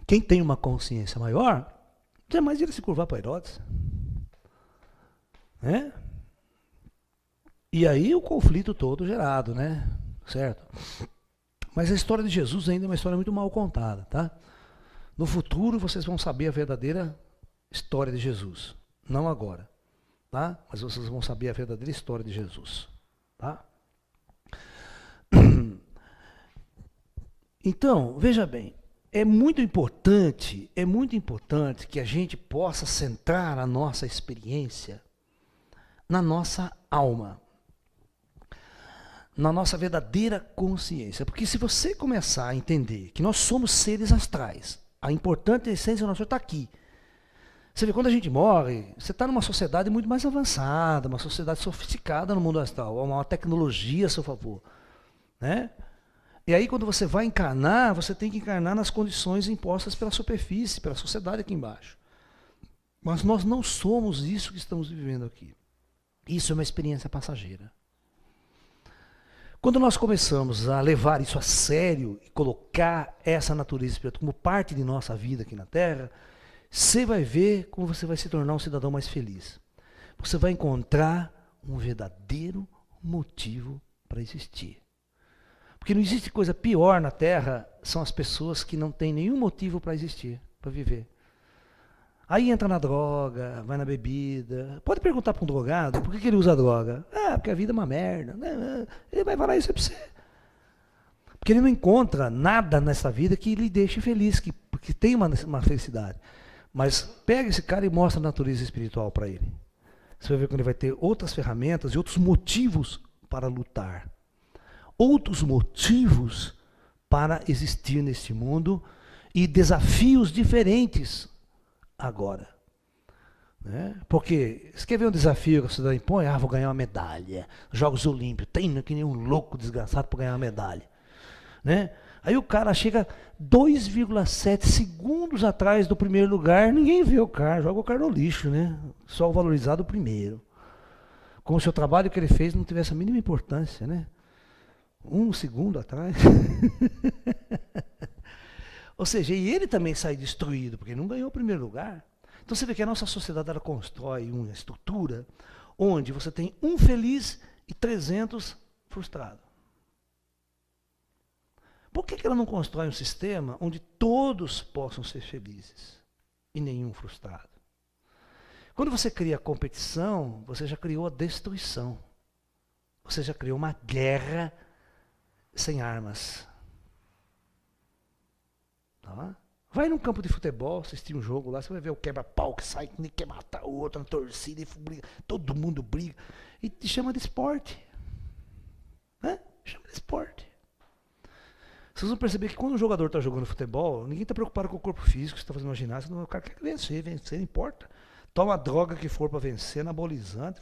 Quem tem uma consciência maior, jamais iria se curvar para Herodes. Né? E aí o conflito todo gerado, né? Certo? Mas a história de Jesus ainda é uma história muito mal contada, tá? No futuro vocês vão saber a verdadeira história de Jesus. Não agora, tá? Mas vocês vão saber a verdadeira história de Jesus, tá? Então, veja bem, é muito importante que a gente possa centrar a nossa experiência na nossa alma, na nossa verdadeira consciência. Porque se você começar a entender que nós somos seres astrais, a importante essência nossa está aqui. Você vê, quando a gente morre, você está numa sociedade muito mais avançada, uma sociedade sofisticada no mundo astral, uma tecnologia a seu favor, né? E aí, quando você vai encarnar, você tem que encarnar nas condições impostas pela superfície, pela sociedade aqui embaixo. Mas nós não somos isso que estamos vivendo aqui. Isso é uma experiência passageira. Quando nós começamos a levar isso a sério e colocar essa natureza espiritual como parte de nossa vida aqui na Terra, você vai ver como você vai se tornar um cidadão mais feliz. Você vai encontrar um verdadeiro motivo para existir. Porque não existe coisa pior na Terra, são as pessoas que não têm nenhum motivo para existir, para viver. Aí entra na droga, vai na bebida. Pode perguntar para um drogado, por que ele usa droga? Ah, porque a vida é uma merda. Ele vai falar isso para você. Porque ele não encontra nada nessa vida que lhe deixe feliz, que tenha uma felicidade. Mas pega esse cara e mostra a natureza espiritual para ele. Você vai ver que ele vai ter outras ferramentas e outros motivos para lutar. Outros motivos para existir neste mundo e desafios diferentes agora. Né? Porque, você quer ver um desafio que a sociedade impõe? Ah, vou ganhar uma medalha. Jogos Olímpicos, treino que nem um louco desgraçado para ganhar uma medalha. Né? Aí o cara chega 2,7 segundos atrás do primeiro lugar, ninguém vê o cara, joga o cara no lixo, né? Só o valorizado primeiro. Como se o trabalho que ele fez não tivesse a mínima importância, né? 1 segundo atrás. Ou seja, e ele também sai destruído, porque não ganhou o primeiro lugar. Então você vê que a nossa sociedade ela constrói uma estrutura onde você tem um feliz e 300 frustrados. Por que ela não constrói um sistema onde todos possam ser felizes e nenhum frustrado? Quando você cria a competição, você já criou a destruição. Você já criou uma guerra sem armas. Tá? Vai num campo de futebol, assistir um jogo lá, você vai ver o quebra-pau que sai, nem quer matar o outro, na torcida, briga, todo mundo briga. E te chama de esporte. Né? Chama de esporte. Vocês vão perceber que quando um jogador está jogando futebol, ninguém está preocupado com o corpo físico, está fazendo uma ginástica, o cara quer vencer, não importa. Toma a droga que for para vencer, anabolizante.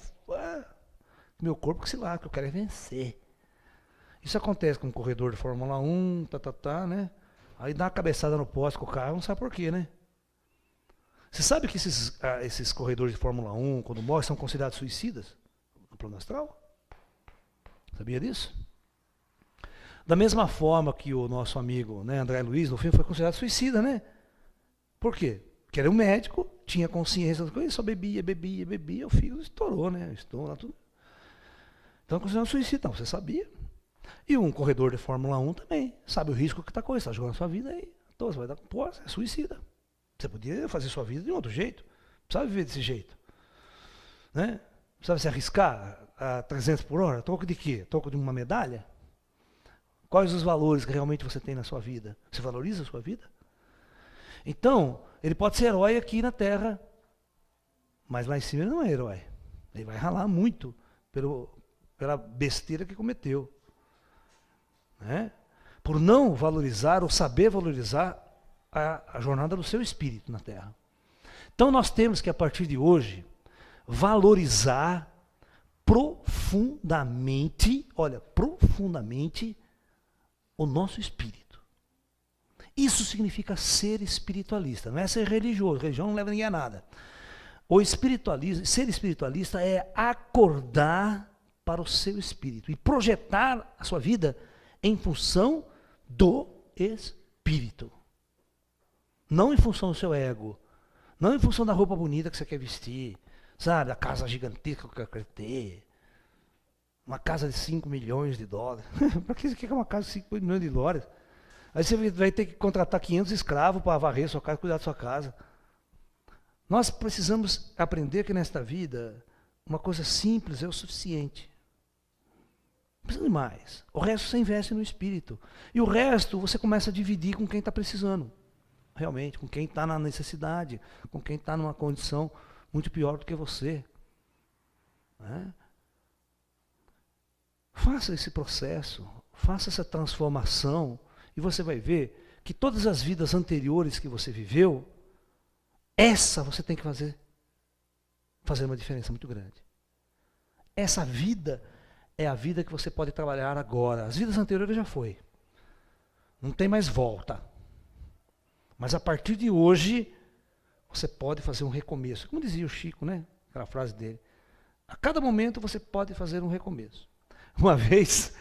Meu corpo que se lá, que eu quero é vencer. Isso acontece com um corredor de Fórmula 1, né? Aí dá uma cabeçada no poste com o carro, não sabe por quê, né? Você sabe que esses corredores de Fórmula 1, quando morrem, são considerados suicidas no plano astral? Sabia disso? Da mesma forma que o nosso amigo, né, André Luiz, no filme, foi considerado suicida, né? Por quê? Porque era um médico, tinha consciência das coisas, só bebia, o fígado estourou, né? Estourou tudo. Então, considerado suicida, não, você sabia. E um corredor de Fórmula 1 também sabe o risco que está com isso, está jogando a sua vida aí. Então você vai dar, pô, você é suicida. Você podia fazer sua vida de outro jeito. Não precisava viver desse jeito. Né? Precisava se arriscar a 300 por hora? Troco de quê? Troco de uma medalha? Quais os valores que realmente você tem na sua vida? Você valoriza a sua vida? Então, ele pode ser herói aqui na Terra, mas lá em cima ele não é herói. Ele vai ralar muito pela besteira que cometeu. Né? Por não valorizar ou saber valorizar a jornada do seu espírito na Terra. Então nós temos que, a partir de hoje, valorizar profundamente, olha, profundamente, o nosso espírito. Isso significa ser espiritualista, não é ser religioso. Religião não leva ninguém a nada. Ser espiritualista é acordar para o seu espírito e projetar a sua vida em função do espírito. Não em função do seu ego. Não em função da roupa bonita que você quer vestir. Sabe, a casa gigantesca que eu quero ter. Uma casa de 5 milhões de dólares. Para que você quer uma casa de 5 milhões de dólares? Aí você vai ter que contratar 500 escravos para varrer sua casa, cuidar da sua casa. Nós precisamos aprender que nesta vida, uma coisa simples é o suficiente. Não precisa de mais. O resto você investe no espírito. E o resto você começa a dividir com quem está precisando. Realmente, com quem está na necessidade, com quem está numa condição muito pior do que você. Né? Faça esse processo, faça essa transformação, e você vai ver que todas as vidas anteriores que você viveu, essa você tem que fazer uma diferença muito grande. Essa vida é a vida que você pode trabalhar agora. As vidas anteriores já foi. Não tem mais volta. Mas a partir de hoje, você pode fazer um recomeço. Como dizia o Chico, né? Aquela frase dele. A cada momento você pode fazer um recomeço. Uma vez,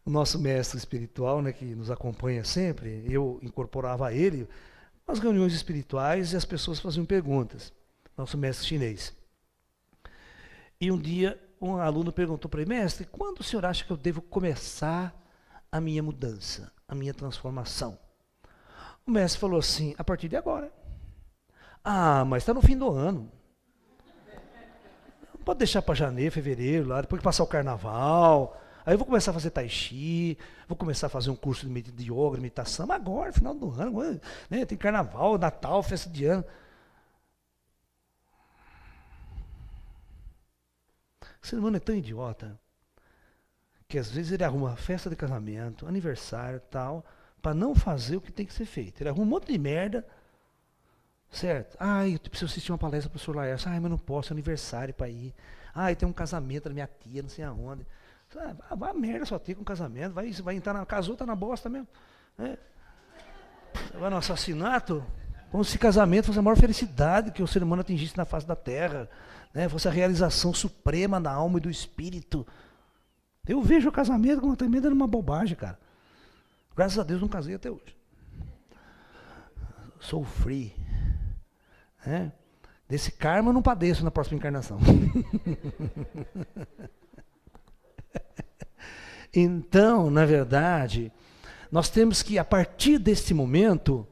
o nosso mestre espiritual, né, que nos acompanha sempre, eu incorporava a ele nas reuniões espirituais e as pessoas faziam perguntas. Nosso mestre chinês. E um dia, um aluno perguntou para ele, mestre, quando o senhor acha que eu devo começar a minha mudança, a minha transformação? O mestre falou assim, a partir de agora. Ah, mas está no fim do ano. Não pode deixar para janeiro, fevereiro, lá, depois que passar o carnaval. Aí eu vou começar a fazer tai chi, vou começar a fazer um curso de yoga, de meditação. Agora, final do ano, né, tem carnaval, Natal, festa de ano. O ser humano é tão idiota que às vezes ele arruma festa de casamento, aniversário e tal, para não fazer o que tem que ser feito. Ele arruma um monte de merda, certo? Ai, eu preciso assistir uma palestra do professor Laércio. Ai, mas não posso, é aniversário para ir. Ai, tem um casamento da minha tia, não sei aonde. Vai a merda só ter com casamento, vai entrar na casou, tá na bosta mesmo. Né? Vai no assassinato, como se casamento fosse a maior felicidade que o ser humano atingisse na face da terra, né? Fosse a realização suprema da alma e do espírito. Eu vejo o casamento como uma tremenda uma bobagem, cara. Graças a Deus não casei até hoje. Sou free. Né? Desse karma eu não padeço na próxima encarnação. Então, na verdade, nós temos que, a partir desse momento,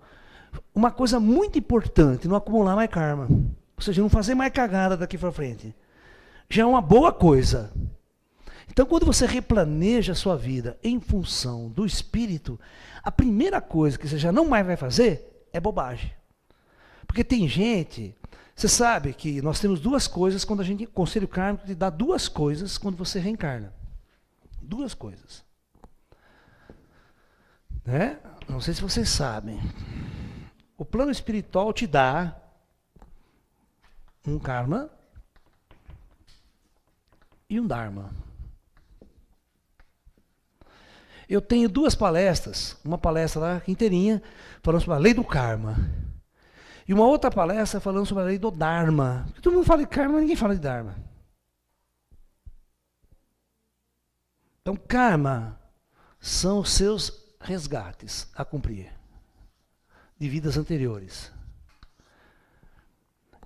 uma coisa muito importante, não acumular mais karma. Ou seja, não fazer mais cagada daqui para frente. Já é uma boa coisa. Então, quando você replaneja a sua vida em função do espírito, a primeira coisa que você já não mais vai fazer é bobagem. Porque tem gente, você sabe que nós temos duas coisas quando a gente, conselho kármico te dá duas coisas quando você reencarna. Duas coisas. Né? Não sei se vocês sabem. O plano espiritual te dá um karma e um dharma. Eu tenho duas palestras, uma palestra lá inteirinha falando sobre a lei do karma e uma outra palestra falando sobre a lei do dharma. Porque todo mundo fala de karma, mas ninguém fala de dharma. Então, karma são os seus resgates a cumprir de vidas anteriores.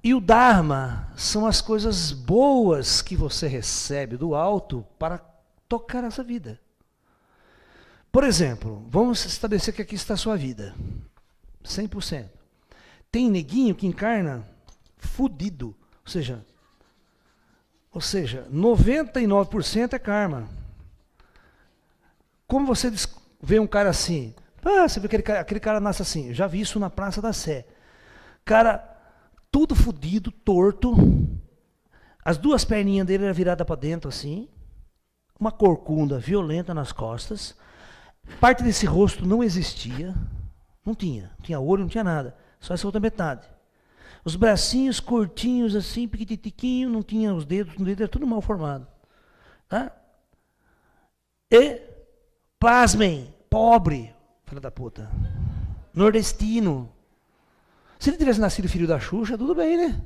E o dharma são as coisas boas que você recebe do alto para tocar essa vida. Por exemplo, vamos estabelecer que aqui está a sua vida. 100%. Tem neguinho que encarna fudido. Ou seja, 99% é karma. Como você vê um cara assim? Você vê aquele cara nasce assim. Eu já vi isso na Praça da Sé. Cara, tudo fudido, torto. As duas perninhas dele eram viradas para dentro assim. Uma corcunda violenta nas costas. Parte desse rosto não existia. Não tinha olho, não tinha nada. Só essa outra metade. Os bracinhos curtinhos assim, piquititiquinho, não tinha os dedos era tudo mal formado. Tá? E, pasmem, pobre, filho da puta. Nordestino. Se ele tivesse nascido filho da Xuxa, tudo bem, né?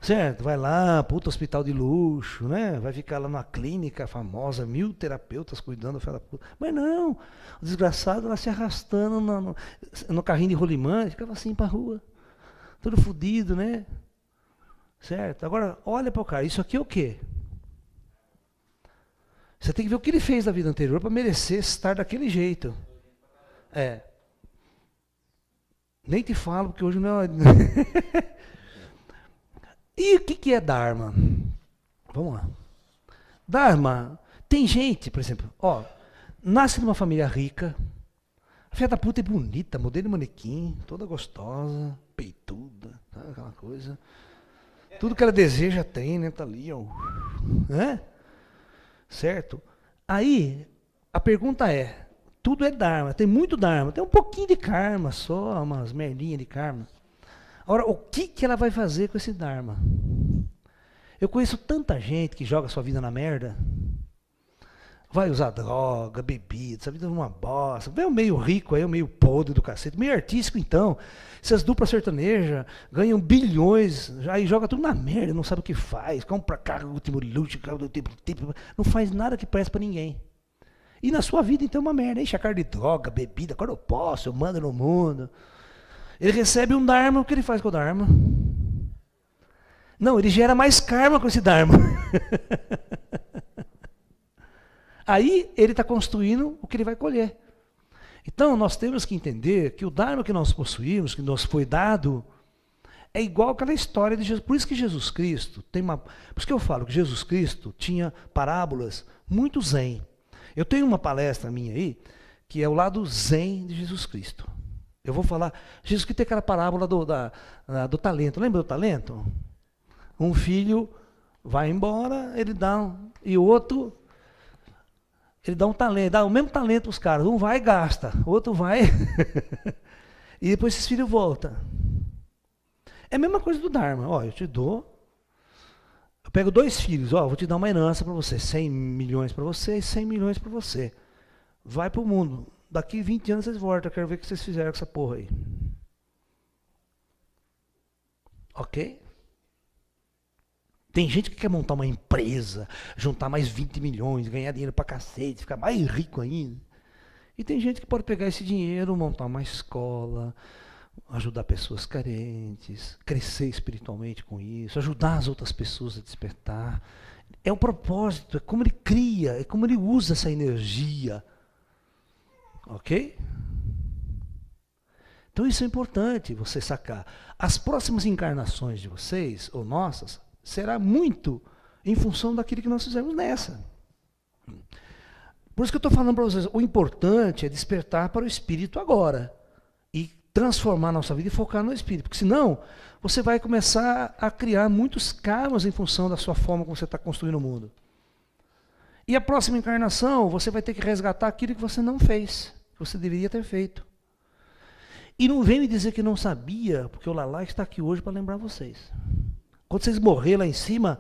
Certo, vai lá, puta hospital de luxo, né? Vai ficar lá numa clínica famosa, 1000 terapeutas cuidando do filho da puta. Mas não, o desgraçado lá se arrastando no carrinho de rolimã, ficava assim pra rua. Tudo fodido, né? Certo? Agora, olha para o cara, isso aqui é o quê? Você tem que ver o que ele fez na vida anterior para merecer estar daquele jeito. Nem te falo, porque hoje não é... E o que é Dharma? Vamos lá. Dharma, tem gente, por exemplo, nasce numa família rica, a filha da puta é bonita, modelo de manequim, toda gostosa, peituda, sabe aquela coisa. Tudo que ela deseja tem, né? Tá ali, ó. Né? Certo? Aí, a pergunta é, tudo é Dharma, tem muito Dharma, tem um pouquinho de karma só, umas merdinhas de karma. Agora, o que ela vai fazer com esse Dharma? Eu conheço tanta gente que joga sua vida na merda. Vai usar droga, bebida, essa vida é uma bosta. Vem o meio rico aí, o meio podre do cacete. Meio artístico, então. Essas duplas sertanejas ganham bilhões, aí joga tudo na merda, não sabe o que faz. Compra carro do último luxo, carro do tipo, não faz nada que preste pra ninguém. E na sua vida, então, é uma merda. Enche a cara de droga, bebida, quando eu posso, eu mando no mundo. Ele recebe um Dharma, o que ele faz com o Dharma? Não, ele gera mais karma com esse Dharma. Aí ele está construindo o que ele vai colher. Então nós temos que entender que o Dharma que nós possuímos, que nos foi dado, é igual aquela história de Jesus. Por isso que Jesus Cristo tem uma... Por isso que eu falo que Jesus Cristo tinha parábolas muito zen. Eu tenho uma palestra minha aí, que é o lado zen de Jesus Cristo. Eu vou falar... Jesus Cristo tem aquela parábola do talento. Lembra do talento? Um filho vai embora, ele dá... E o outro... Ele dá um talento, dá o mesmo talento para os caras. Um vai e gasta, outro vai e depois esses filhos voltam. É a mesma coisa do Dharma. Eu te dou, eu pego 2 filhos, vou te dar uma herança para você, 100 milhões para você e 100 milhões para você. Vai para o mundo. Daqui 20 anos vocês voltam, eu quero ver o que vocês fizeram com essa porra aí. Ok? Tem gente que quer montar uma empresa, juntar mais 20 milhões, ganhar dinheiro pra cacete, ficar mais rico ainda. E tem gente que pode pegar esse dinheiro, montar uma escola, ajudar pessoas carentes, crescer espiritualmente com isso, ajudar as outras pessoas a despertar. É o propósito, é como ele cria, é como ele usa essa energia. Ok? Então isso é importante você sacar. As próximas encarnações de vocês, ou nossas, será muito em função daquilo que nós fizemos nessa. Por isso que eu estou falando para vocês, o importante é despertar para o espírito agora. E transformar a nossa vida e focar no espírito. Porque senão, você vai começar a criar muitos karmas em função da sua forma como você está construindo o mundo. E a próxima encarnação, você vai ter que resgatar aquilo que você não fez, que você deveria ter feito. E não vem me dizer que não sabia, porque o Lalá está aqui hoje para lembrar vocês. Quando vocês morrerem lá em cima,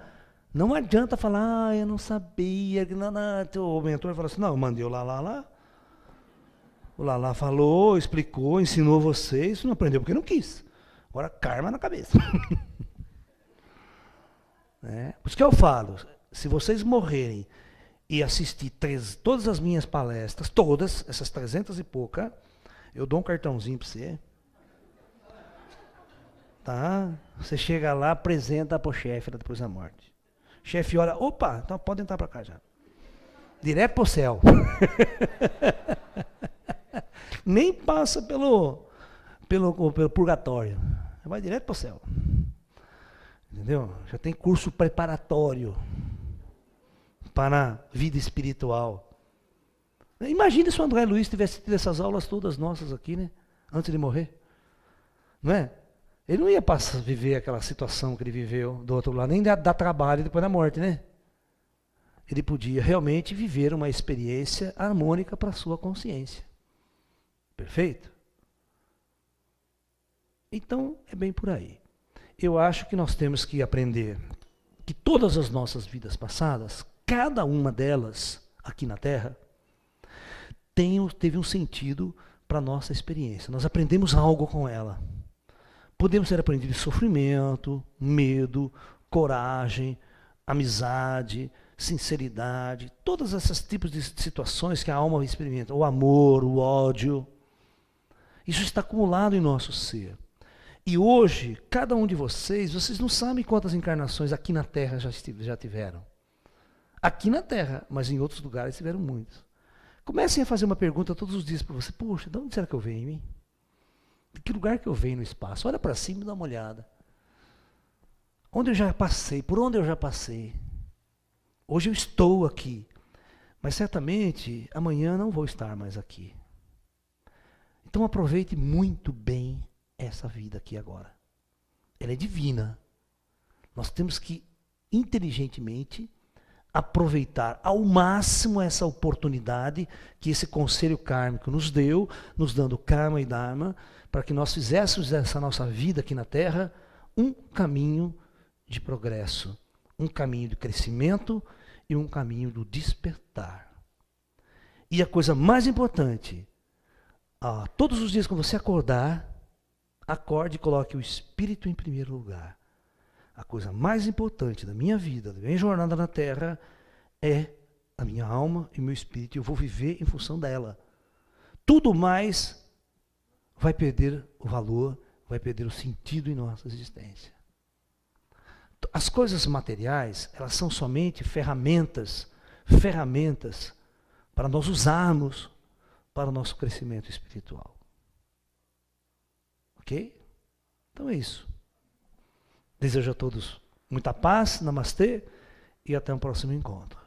não adianta falar, eu não sabia. O mentor fala assim, não, eu mandei o Lalá lá. O Lalá falou, explicou, ensinou vocês, não aprendeu porque não quis. Agora, karma na cabeça. Por isso que eu falo, se vocês morrerem e assistir todas as minhas palestras, todas, essas 300 e pouca, eu dou um cartãozinho para você. Tá? Você chega lá, apresenta para o chefe depois da morte. O chefe olha, opa, então pode entrar para cá já. Direto para o céu. Nem passa pelo purgatório. Vai direto para o céu. Entendeu? Já tem curso preparatório para a vida espiritual. Imagina se o André Luiz tivesse tido essas aulas todas nossas aqui, né? Antes de morrer. Não é? Ele não ia viver aquela situação que ele viveu do outro lado, nem dar trabalho depois da morte, né? Ele podia realmente viver uma experiência harmônica para a sua consciência. Perfeito? Então, é bem por aí. Eu acho que nós temos que aprender que todas as nossas vidas passadas, cada uma delas aqui na Terra, teve um sentido para a nossa experiência. Nós aprendemos algo com ela. Podemos ter aprendido sofrimento, medo, coragem, amizade, sinceridade, todos esses tipos de situações que a alma experimenta, o amor, o ódio. Isso está acumulado em nosso ser. E hoje, cada um de vocês não sabem quantas encarnações aqui na Terra já tiveram. Aqui na Terra, mas em outros lugares tiveram muitos. Comecem a fazer uma pergunta todos os dias para você. Poxa, de onde será que eu venho, hein? De que lugar que eu venho no espaço? Olha para cima e dá uma olhada. Onde eu já passei? Por onde eu já passei? Hoje eu estou aqui. Mas certamente amanhã não vou estar mais aqui. Então aproveite muito bem essa vida aqui agora. Ela é divina. Nós temos que inteligentemente aproveitar ao máximo essa oportunidade que esse conselho kármico nos deu, nos dando karma e dharma, para que nós fizéssemos dessa nossa vida aqui na Terra um caminho de progresso, um caminho de crescimento e um caminho do despertar. E a coisa mais importante, todos os dias quando você acordar, acorde e coloque o espírito em primeiro lugar. A coisa mais importante da minha vida, da minha jornada na Terra, é a minha alma e o meu espírito. Eu vou viver em função dela. Tudo mais vai perder o valor, vai perder o sentido em nossa existência. As coisas materiais, elas são somente ferramentas para nós usarmos para o nosso crescimento espiritual. Ok? Então é isso. Desejo a todos muita paz, namastê, e até um próximo encontro.